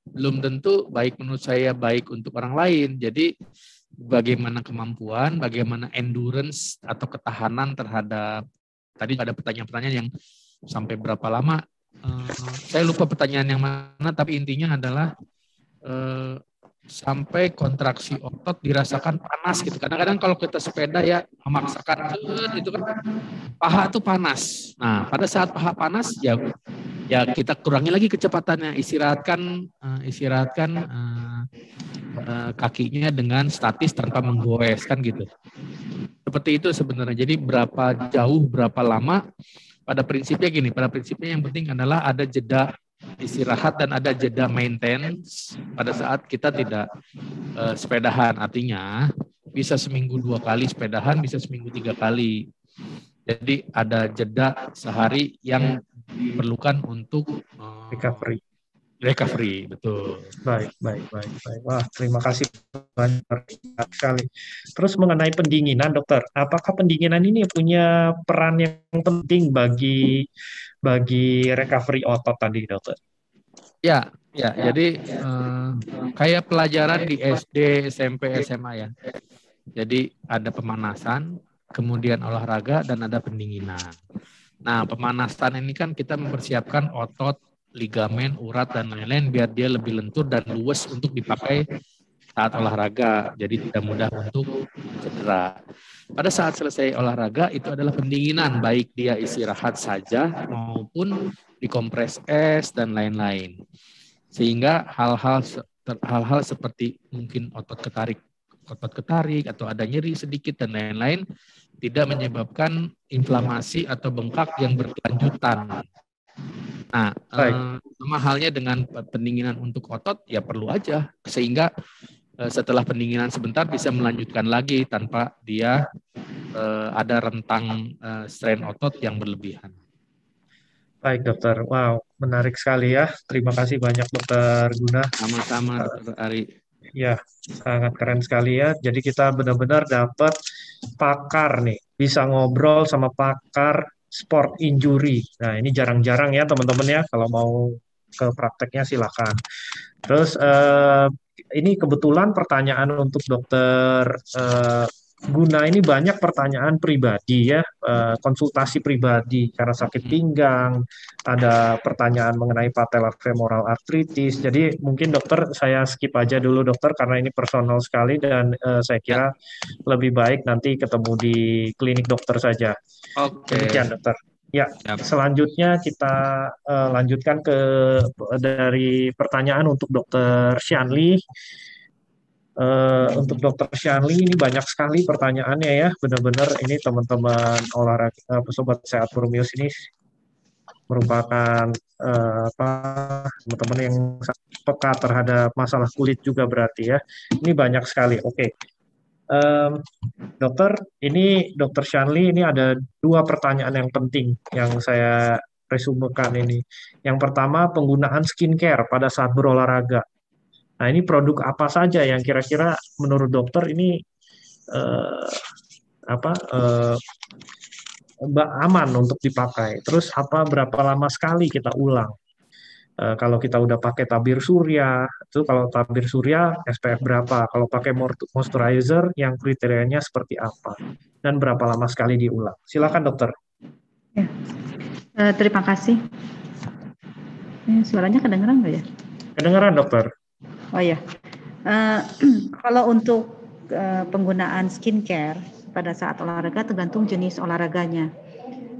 belum tentu baik menurut saya baik untuk orang lain. Jadi bagaimana kemampuan, bagaimana endurance atau ketahanan terhadap, tadi ada pertanyaan-pertanyaan yang sampai berapa lama. Saya lupa pertanyaan yang mana, tapi intinya adalah sampai kontraksi otot dirasakan panas gitu. Kadang-kadang kalau kita sepeda ya memaksakan itu kan paha tuh panas. Nah, pada saat paha panas ya kita kurangi lagi kecepatannya, istirahatkan kakinya dengan statis tanpa menggoes kan gitu. Seperti itu sebenarnya. Jadi berapa jauh, berapa lama, pada prinsipnya yang penting adalah ada jeda istirahat dan ada jeda maintenance pada saat kita tidak sepedahan. Artinya bisa seminggu 2 kali sepedahan, bisa seminggu 3 kali. Jadi ada jeda sehari yang diperlukan untuk recovery, betul. Baik. Wah, terima kasih banyak sekali. Terus mengenai pendinginan, dokter, apakah pendinginan ini punya peran yang penting bagi recovery otot tadi, dokter? Ya. Jadi kayak pelajaran di SD, SMP, SMA ya. Jadi ada pemanasan, kemudian olahraga, dan ada pendinginan. Nah, pemanasan ini kan kita mempersiapkan otot, ligamen, urat, dan lain-lain biar dia lebih lentur dan luwes untuk dipakai saat olahraga. Jadi tidak mudah untuk cedera. Pada saat selesai olahraga itu adalah pendinginan, baik dia istirahat saja maupun dikompres es dan lain-lain. Sehingga hal-hal seperti mungkin otot ketarik atau ada nyeri sedikit dan lain-lain tidak menyebabkan inflamasi atau bengkak yang berkelanjutan. Nah, sama halnya dengan pendinginan untuk otot, ya perlu aja. Sehingga setelah pendinginan sebentar bisa melanjutkan lagi tanpa dia ada rentang strain otot yang berlebihan. Baik, dokter. Wow, menarik sekali ya. Terima kasih banyak, dokter Guna. Sama-sama, dokter Ari. Ya, sangat keren sekali ya. Jadi kita benar-benar dapat pakar nih, bisa ngobrol sama pakar sport injury. Nah, ini jarang-jarang ya teman-teman ya, kalau mau ke prakteknya silakan. Terus ini kebetulan pertanyaan untuk dokter Guna ini banyak pertanyaan pribadi ya, konsultasi pribadi karena sakit pinggang, ada pertanyaan mengenai patellar femoral arthritis. Jadi mungkin dokter saya skip aja dulu dokter karena ini personal sekali dan saya kira lebih baik nanti ketemu di klinik dokter saja. Oke. Demikian dokter. Ya, selanjutnya kita lanjutkan dari pertanyaan untuk dokter Shanli. Untuk dokter Shanli ini banyak sekali pertanyaannya ya, benar-benar ini teman-teman olahraga sobat sehat Purmius ini merupakan teman-teman yang peka terhadap masalah kulit juga berarti ya. Ini banyak sekali. Oke. Dokter, ini dokter Shanli ini ada 2 pertanyaan yang penting yang saya resumekan ini. Yang pertama, penggunaan skincare pada saat berolahraga. Nah, ini produk apa saja yang kira-kira menurut dokter ini aman untuk dipakai? Terus berapa lama sekali kita ulang? Kalau kita udah pakai tabir surya, itu kalau tabir surya SPF berapa? Kalau pakai moisturizer yang kriterianya seperti apa? dan berapa lama sekali diulang? Silakan dokter. Ya. Terima kasih. Suaranya kedengeran nggak ya? Kedengeran dokter. Oh ya, kalau untuk penggunaan skincare pada saat olahraga tergantung jenis olahraganya.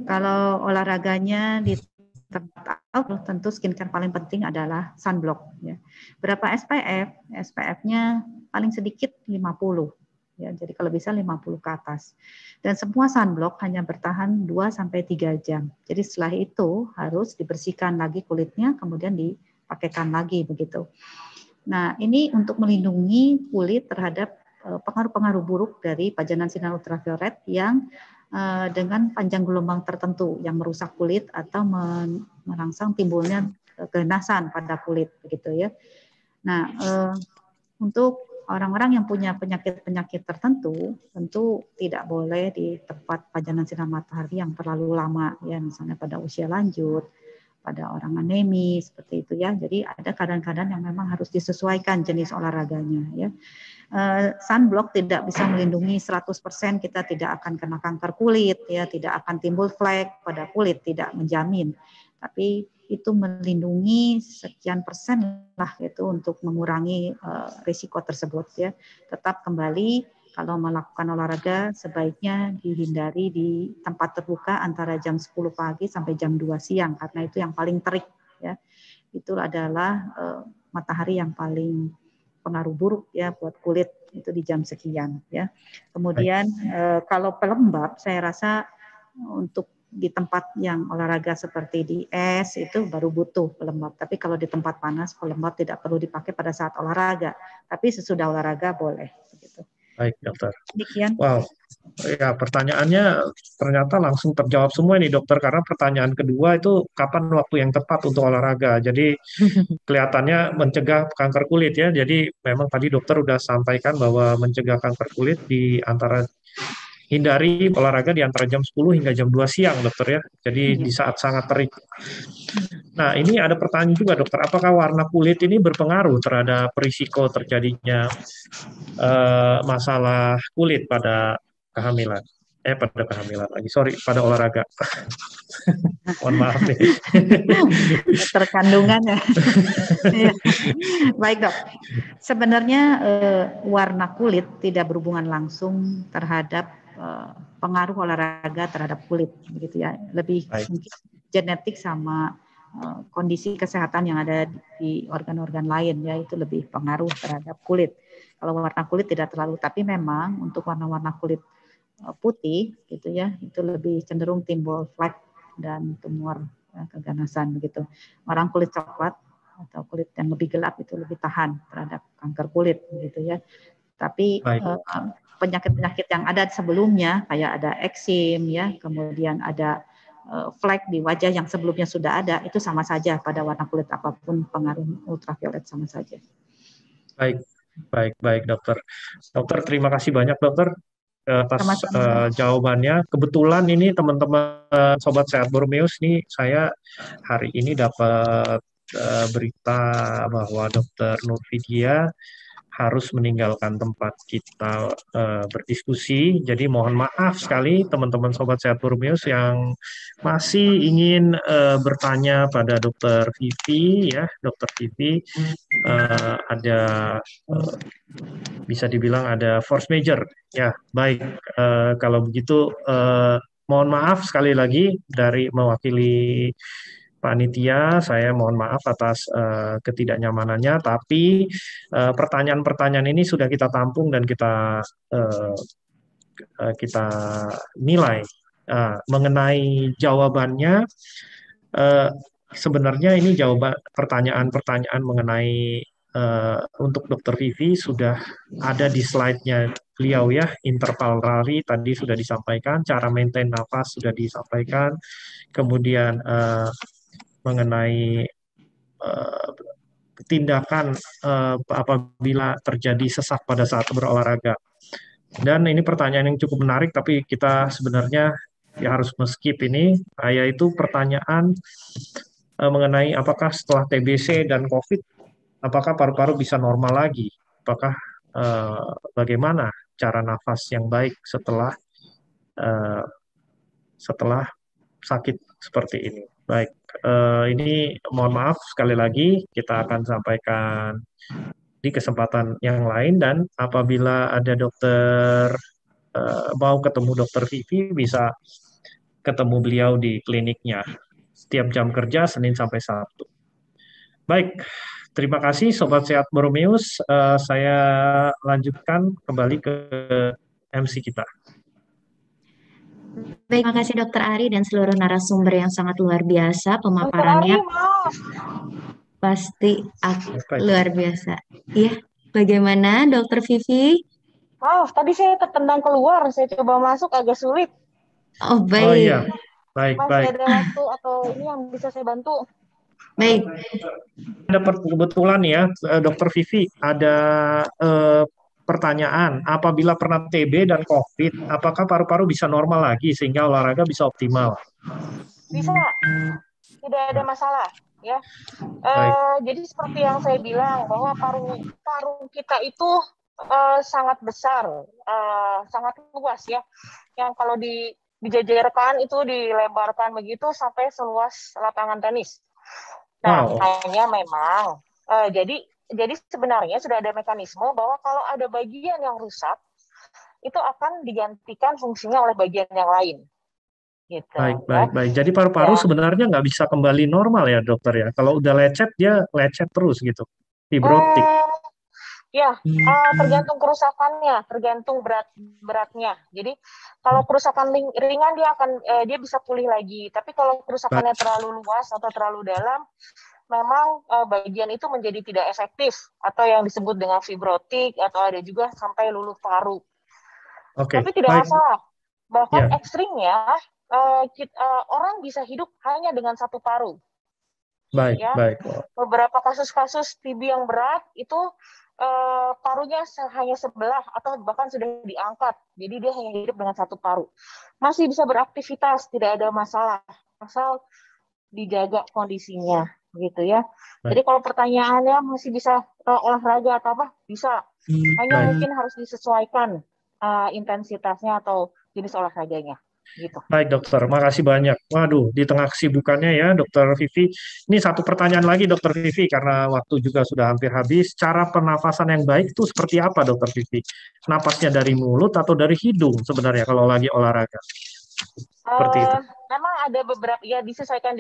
Kalau olahraganya di tempat outdoor, tentu skincare paling penting adalah sunblock. Ya. Berapa SPF? SPF-nya paling sedikit 50. Ya, jadi kalau bisa 50 ke atas. Dan semua sunblock hanya bertahan 2-3 jam. Jadi setelah itu harus dibersihkan lagi kulitnya, kemudian dipakaikan lagi begitu. Nah, ini untuk melindungi kulit terhadap pengaruh-pengaruh buruk dari pajanan sinar ultraviolet yang dengan panjang gelombang tertentu yang merusak kulit atau merangsang timbulnya keganasan pada kulit begitu ya. Nah, untuk orang-orang yang punya penyakit-penyakit tertentu tentu tidak boleh di tempat pajanan sinar matahari yang terlalu lama ya, misalnya pada usia lanjut, pada orang anemi seperti itu ya. Jadi ada keadaan-keadaan yang memang harus disesuaikan jenis olahraganya ya. Sunblock tidak bisa melindungi 100%, kita tidak akan kena kanker kulit ya, tidak akan timbul flek pada kulit, tidak menjamin. Tapi itu melindungi sekian persen lah itu untuk mengurangi risiko tersebut ya. Tetap kembali kalau melakukan olahraga sebaiknya dihindari di tempat terbuka antara jam 10 pagi sampai jam 2 siang karena itu yang paling terik ya. Itu adalah matahari yang paling pengaruh buruk ya buat kulit itu di jam sekian ya. Kemudian kalau pelembab saya rasa untuk di tempat yang olahraga seperti di es itu baru butuh pelembab. Tapi kalau di tempat panas pelembab tidak perlu dipakai pada saat olahraga. Tapi sesudah olahraga boleh. Begitu. Baik dokter. Demikian. Wow. Ya pertanyaannya ternyata langsung terjawab semua nih dokter karena pertanyaan kedua itu kapan waktu yang tepat untuk olahraga. Jadi kelihatannya mencegah kanker kulit ya. Jadi memang tadi dokter udah sampaikan bahwa mencegah kanker kulit di antara hindari olahraga di antara jam 10 hingga jam 2 siang dokter ya. Jadi di saat sangat terik. Nah ini ada pertanyaan juga dokter, apakah warna kulit ini berpengaruh terhadap risiko terjadinya masalah kulit pada kehamilan? Pada kehamilan lagi, sorry, pada olahraga. Mohon maaf nih. Terkandungan ya. Baik dok, sebenarnya warna kulit tidak berhubungan langsung terhadap pengaruh olahraga terhadap kulit, begitu ya. Lebih mungkin genetik sama kondisi kesehatan yang ada di organ-organ lain ya, itu lebih pengaruh terhadap kulit. Kalau warna kulit tidak terlalu, tapi memang untuk warna-warna kulit putih gitu ya, itu lebih cenderung timbul flek dan tumor keganasan begitu. Orang kulit coklat atau kulit yang lebih gelap itu lebih tahan terhadap kanker kulit begitu ya. Tapi penyakit-penyakit yang ada sebelumnya kayak ada eksim ya, kemudian ada flek di wajah yang sebelumnya sudah ada, itu sama saja pada warna kulit apapun pengaruh ultraviolet sama saja. Baik dokter. Dokter terima kasih banyak dokter atas jawabannya. Kebetulan ini teman-teman Sobat Sehat Bormeus nih, saya hari ini dapat berita bahwa Dokter Nurvidia harus meninggalkan tempat kita berdiskusi. Jadi mohon maaf sekali teman-teman Sobat Sehat Bormeus yang masih ingin bertanya pada Dokter Vivi ya, Dokter Vivi ada bisa dibilang ada force major ya. Baik kalau begitu mohon maaf sekali lagi dari mewakili panitia, saya mohon maaf atas ketidaknyamanannya, tapi pertanyaan-pertanyaan ini sudah kita tampung dan kita nilai mengenai jawabannya. Sebenarnya ini jawaban pertanyaan-pertanyaan mengenai untuk Dokter Vivi sudah ada di slide-nya beliau ya, interval lari tadi sudah disampaikan, cara maintain nafas sudah disampaikan, kemudian mengenai tindakan apabila terjadi sesak pada saat berolahraga. Dan ini pertanyaan yang cukup menarik, tapi kita sebenarnya ya harus skip ini, yaitu pertanyaan mengenai apakah setelah TBC dan COVID, apakah paru-paru bisa normal lagi? Apakah bagaimana cara nafas yang baik setelah setelah sakit seperti ini. Baik, ini mohon maaf sekali lagi kita akan sampaikan di kesempatan yang lain, dan apabila ada dokter mau ketemu dokter Vivi, bisa ketemu beliau di kliniknya setiap jam kerja Senin sampai Sabtu. Baik, terima kasih Sobat Sehat Boromeus. Saya lanjutkan kembali ke MC kita. Baik, terima kasih Dokter Ari dan seluruh narasumber yang sangat luar biasa pemaparannya. Pasti luar biasa. Iya, bagaimana Dokter Vivi? Maaf, tadi saya tertendang keluar, saya coba masuk agak sulit. Oh, baik. Oh iya, baik. Masih ada waktu atau ini yang bisa saya bantu? Baik. Ada kebetulan ya, Dokter Vivi, ada pertanyaan. Apabila pernah TB dan COVID, apakah paru-paru bisa normal lagi sehingga olahraga bisa optimal? Bisa, tidak ada masalah. Ya, jadi seperti yang saya bilang bahwa paru kita itu sangat besar, sangat luas ya. Yang kalau dijajarkan itu dilebarkan begitu sampai seluas lapangan tenis. Nah, hanya memang jadi sebenarnya sudah ada mekanisme bahwa kalau ada bagian yang rusak itu akan digantikan fungsinya oleh bagian yang lain. Gitu, baik. Jadi paru-paru sebenarnya nggak bisa kembali normal ya dokter ya. Kalau udah lecet dia lecet terus gitu, fibrotik. Tergantung kerusakannya, tergantung beratnya. Jadi kalau kerusakan ringan dia bisa pulih lagi. Tapi kalau kerusakannya terlalu luas atau terlalu dalam, memang bagian itu menjadi tidak efektif atau yang disebut dengan fibrotik atau ada juga sampai luluh paru. Tapi tidak masalah. Bahkan ekstrimnya orang bisa hidup hanya dengan satu paru. Baik. Beberapa kasus-kasus TB yang berat itu parunya hanya sebelah atau bahkan sudah diangkat. Jadi dia hanya hidup dengan satu paru. Masih bisa beraktivitas, tidak ada masalah. Asal dijaga kondisinya, gitu ya. Jadi kalau pertanyaannya masih bisa olahraga atau apa? Bisa. Hanya mungkin harus disesuaikan intensitasnya atau jenis olahraganya. Gitu. Baik dokter, makasih banyak. Waduh, di tengah kesibukannya ya dokter Vivi. Ini satu pertanyaan lagi dokter Vivi, karena waktu juga sudah hampir habis. Cara pernafasan yang baik itu seperti apa dokter Vivi? Napasnya dari mulut atau dari hidung sebenarnya kalau lagi olahraga? Seperti itu. Memang ada beberapa, ya disesuaikan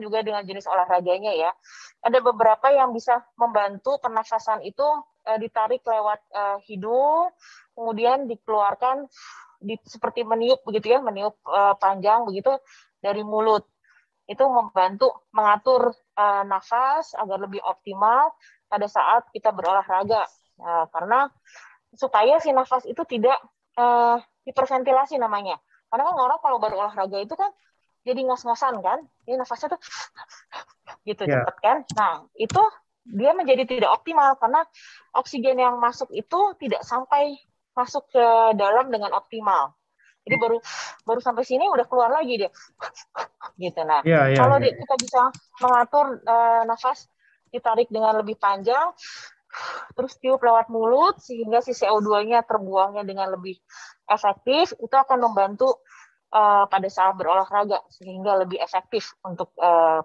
juga dengan jenis olahraganya ya. Ada beberapa yang bisa membantu pernafasan itu ditarik lewat hidung, kemudian dikeluarkan seperti meniup begitu ya, meniup panjang begitu dari mulut. Itu membantu mengatur nafas agar lebih optimal pada saat kita berolahraga. Karena supaya si nafas itu tidak hiperventilasi namanya. Karena kan orang kalau baru olahraga itu kan jadi ngos-ngosan kan, jadi nafasnya tuh gitu cepat kan. Nah itu dia menjadi tidak optimal karena oksigen yang masuk itu tidak sampai masuk ke dalam dengan optimal. Jadi baru sampai sini udah keluar lagi dia. Gitu. Nah, kalau kita bisa mengatur nafas ditarik dengan lebih panjang, terus tiup lewat mulut sehingga si CO2-nya terbuangnya dengan lebih efektif, itu akan membantu pada saat berolahraga sehingga lebih efektif untuk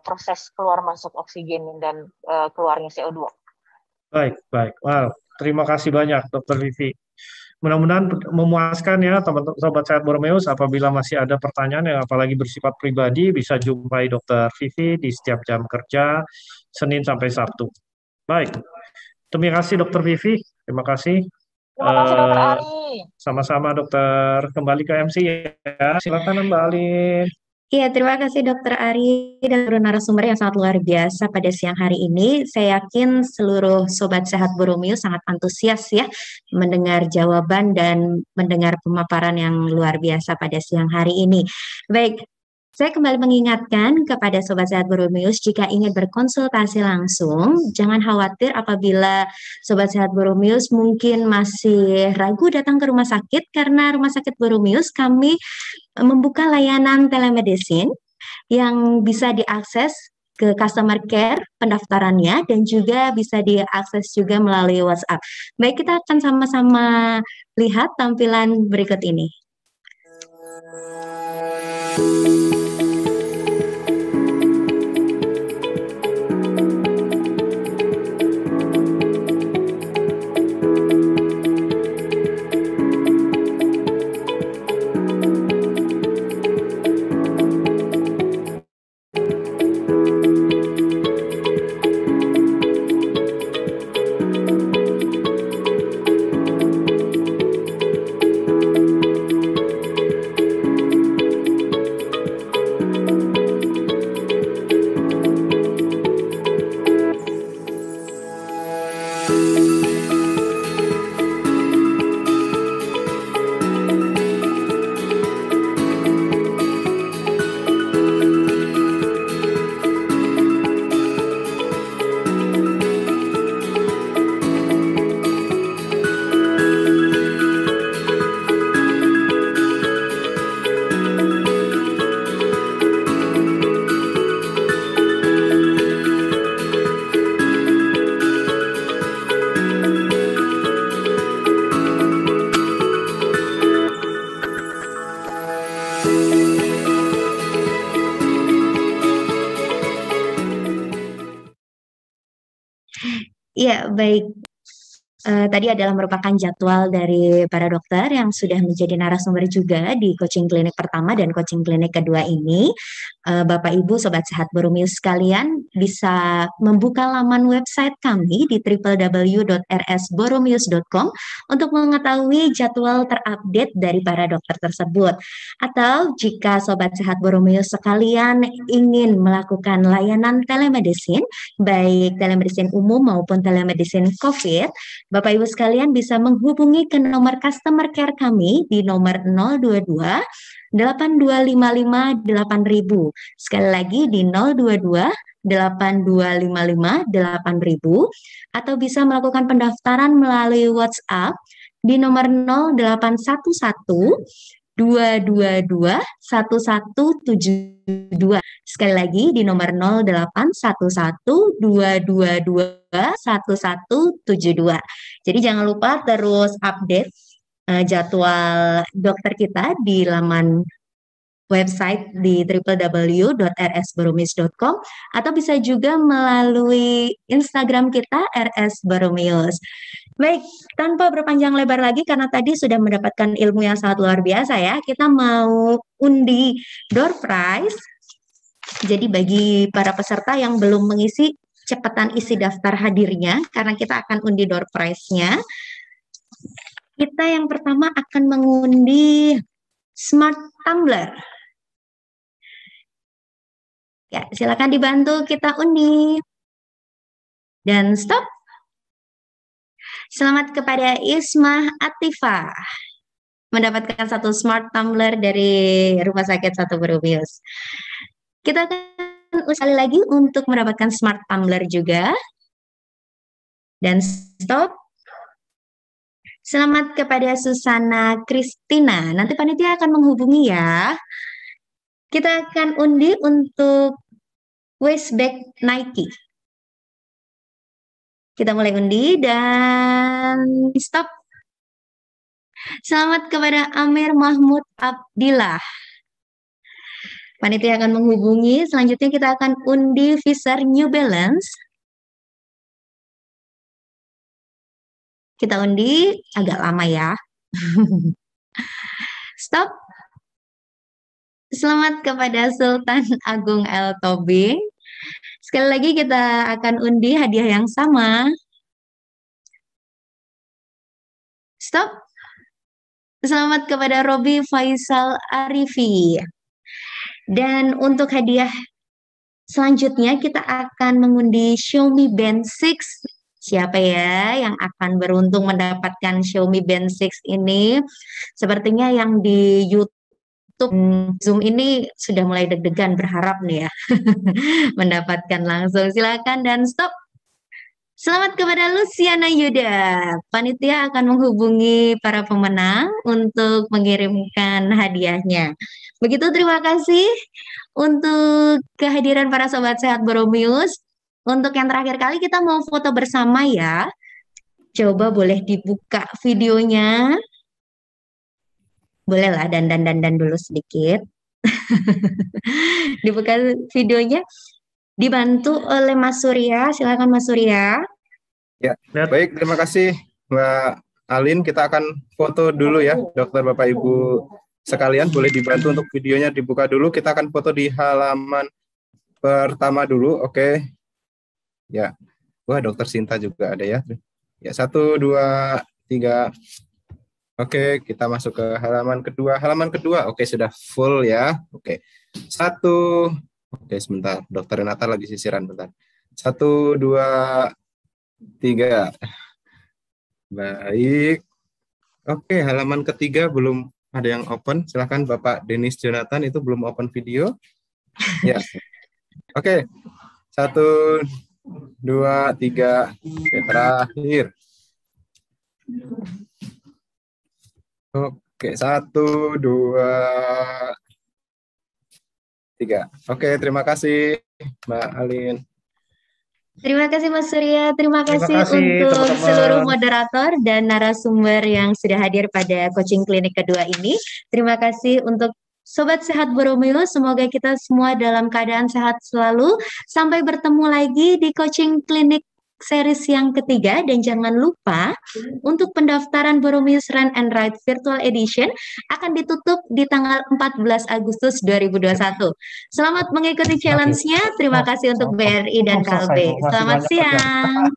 proses keluar masuk oksigen dan keluarnya CO2. Baik. Wow, terima kasih banyak Dr. Vivi. Mudah-mudahan memuaskan ya teman-teman Sobat Sehat Boromeus. Apabila masih ada pertanyaan yang apalagi bersifat pribadi, bisa jumpai Dr. Vivi di setiap jam kerja Senin sampai Sabtu. Baik, terima kasih Dr. Vivi. Terima kasih. Terima kasih Dr. Ari. Sama-sama dokter. Kembali ke MC ya. Silakan Mbak Alin. Iya, terima kasih Dokter Ari dan seluruh narasumber yang sangat luar biasa pada siang hari ini. Saya yakin seluruh Sobat Sehat Boromeus sangat antusias ya mendengar jawaban dan mendengar pemaparan yang luar biasa pada siang hari ini. Baik, saya kembali mengingatkan kepada Sobat Sehat Boromeus jika ingin berkonsultasi langsung, jangan khawatir apabila Sobat Sehat Boromeus mungkin masih ragu datang ke rumah sakit karena Rumah Sakit Boromeus kami membuka layanan telemedicine yang bisa diakses ke customer care pendaftarannya dan juga bisa diakses juga melalui WhatsApp. Baik, kita akan sama-sama lihat tampilan berikut ini. Ya, baik. Tadi adalah merupakan jadwal dari para dokter yang sudah menjadi narasumber juga di coaching klinik pertama dan coaching klinik kedua ini. Bapak Ibu Sobat Sehat Boromius sekalian bisa membuka laman website kami di www.rsboromius.com untuk mengetahui jadwal terupdate dari para dokter tersebut. Atau jika Sobat Sehat Boromius sekalian ingin melakukan layanan telemedicine, baik telemedicine umum maupun telemedicine COVID, Bapak Ibu sekalian bisa menghubungi ke nomor customer care kami di nomor 022 8255 8000. Sekali lagi di 022 8255 8000 atau bisa melakukan pendaftaran melalui WhatsApp di nomor 0811 222 1172. Sekali lagi di nomor 0811 222 1172. Jadi jangan lupa terus update jadwal dokter kita di laman website di www.rsboromius.com atau bisa juga melalui Instagram kita rsboromius. Baik, tanpa berpanjang lebar lagi karena tadi sudah mendapatkan ilmu yang sangat luar biasa ya, kita mau undi door prize. Jadi bagi para peserta yang belum mengisi, cepatan isi daftar hadirnya karena kita akan undi door prize-nya. Kita yang pertama akan mengundi Smart Tumbler. Ya, silakan dibantu kita undi. Dan stop. Selamat kepada Isma Atifah mendapatkan satu Smart Tumbler dari Rumah Sakit Satu Boromius. Kita akan sekali lagi untuk mendapatkan Smart Tumbler juga. Dan stop. Selamat kepada Susana Kristina. Nanti panitia akan menghubungi ya. Kita akan undi untuk waist bag Nike. Kita mulai undi dan stop. Selamat kepada Amir Mahmud Abdillah. Panitia akan menghubungi. Selanjutnya kita akan undi Fisher New Balance. Kita undi agak lama ya. Stop. Selamat kepada Sultan Agung L. Tobing. Sekali lagi kita akan undi hadiah yang sama. Stop. Selamat kepada Robi Faisal Arifi. Dan untuk hadiah selanjutnya kita akan mengundi Xiaomi Band 6. Siapa ya yang akan beruntung mendapatkan Xiaomi Band 6 ini? Sepertinya yang di YouTube Zoom ini sudah mulai deg-degan berharap nih ya mendapatkan langsung. Silakan dan stop. Selamat kepada Luciana Yuda. Panitia akan menghubungi para pemenang untuk mengirimkan hadiahnya. Begitu, terima kasih untuk kehadiran para Sobat Sehat Boromius. Untuk yang terakhir kali kita mau foto bersama ya. Coba boleh dibuka videonya. Bolehlah dandan dulu sedikit. Dibuka videonya. Dibantu oleh Mas Surya. Silakan Mas Surya. Ya, baik, terima kasih Mbak Alin. Kita akan foto dulu ya, Dokter, Bapak Ibu sekalian. Boleh dibantu untuk videonya dibuka dulu. Kita akan foto di halaman pertama dulu, oke. Ya, wah Dokter Sinta juga ada ya. Ya, 1, 2, 3. Oke, kita masuk ke halaman kedua. Halaman kedua, oke, sudah full ya. Oke, 1. Oke, sebentar. Dokter Renata lagi sisiran, bentar. 1, 2, 3. Baik. Oke, halaman ketiga belum ada yang open. Silakan Bapak Denis Jonathan, itu belum open video. Ya. Oke. 1, 2, 3. Oke, terakhir. Oke, 1, 2, 3. Oke, terima kasih Mbak Alin. Terima kasih Mas Surya, terima kasih kasih, untuk teman-teman. seluruh moderator dan narasumber yang sudah hadir pada coaching klinik kedua ini. Terima kasih untuk Sobat Sehat Boromeo, semoga kita semua dalam keadaan sehat selalu. Sampai bertemu lagi di coaching klinik series yang ketiga, dan jangan lupa untuk pendaftaran Boromius Run and Ride Virtual Edition akan ditutup di tanggal 14 Agustus 2021. Selamat mengikuti challenge-nya. Terima kasih untuk BRI dan KLB. Selamat siang.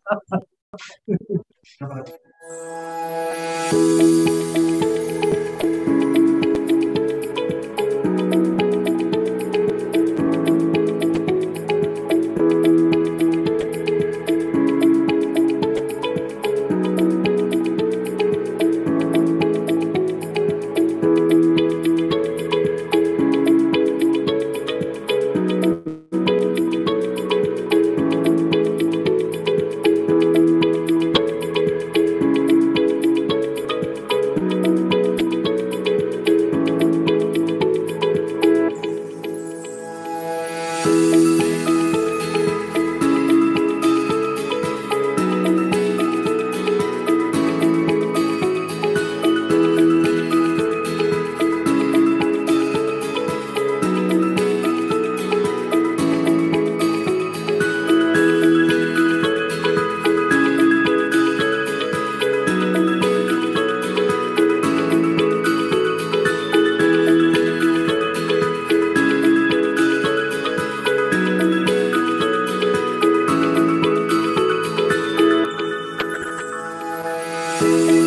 Thank you.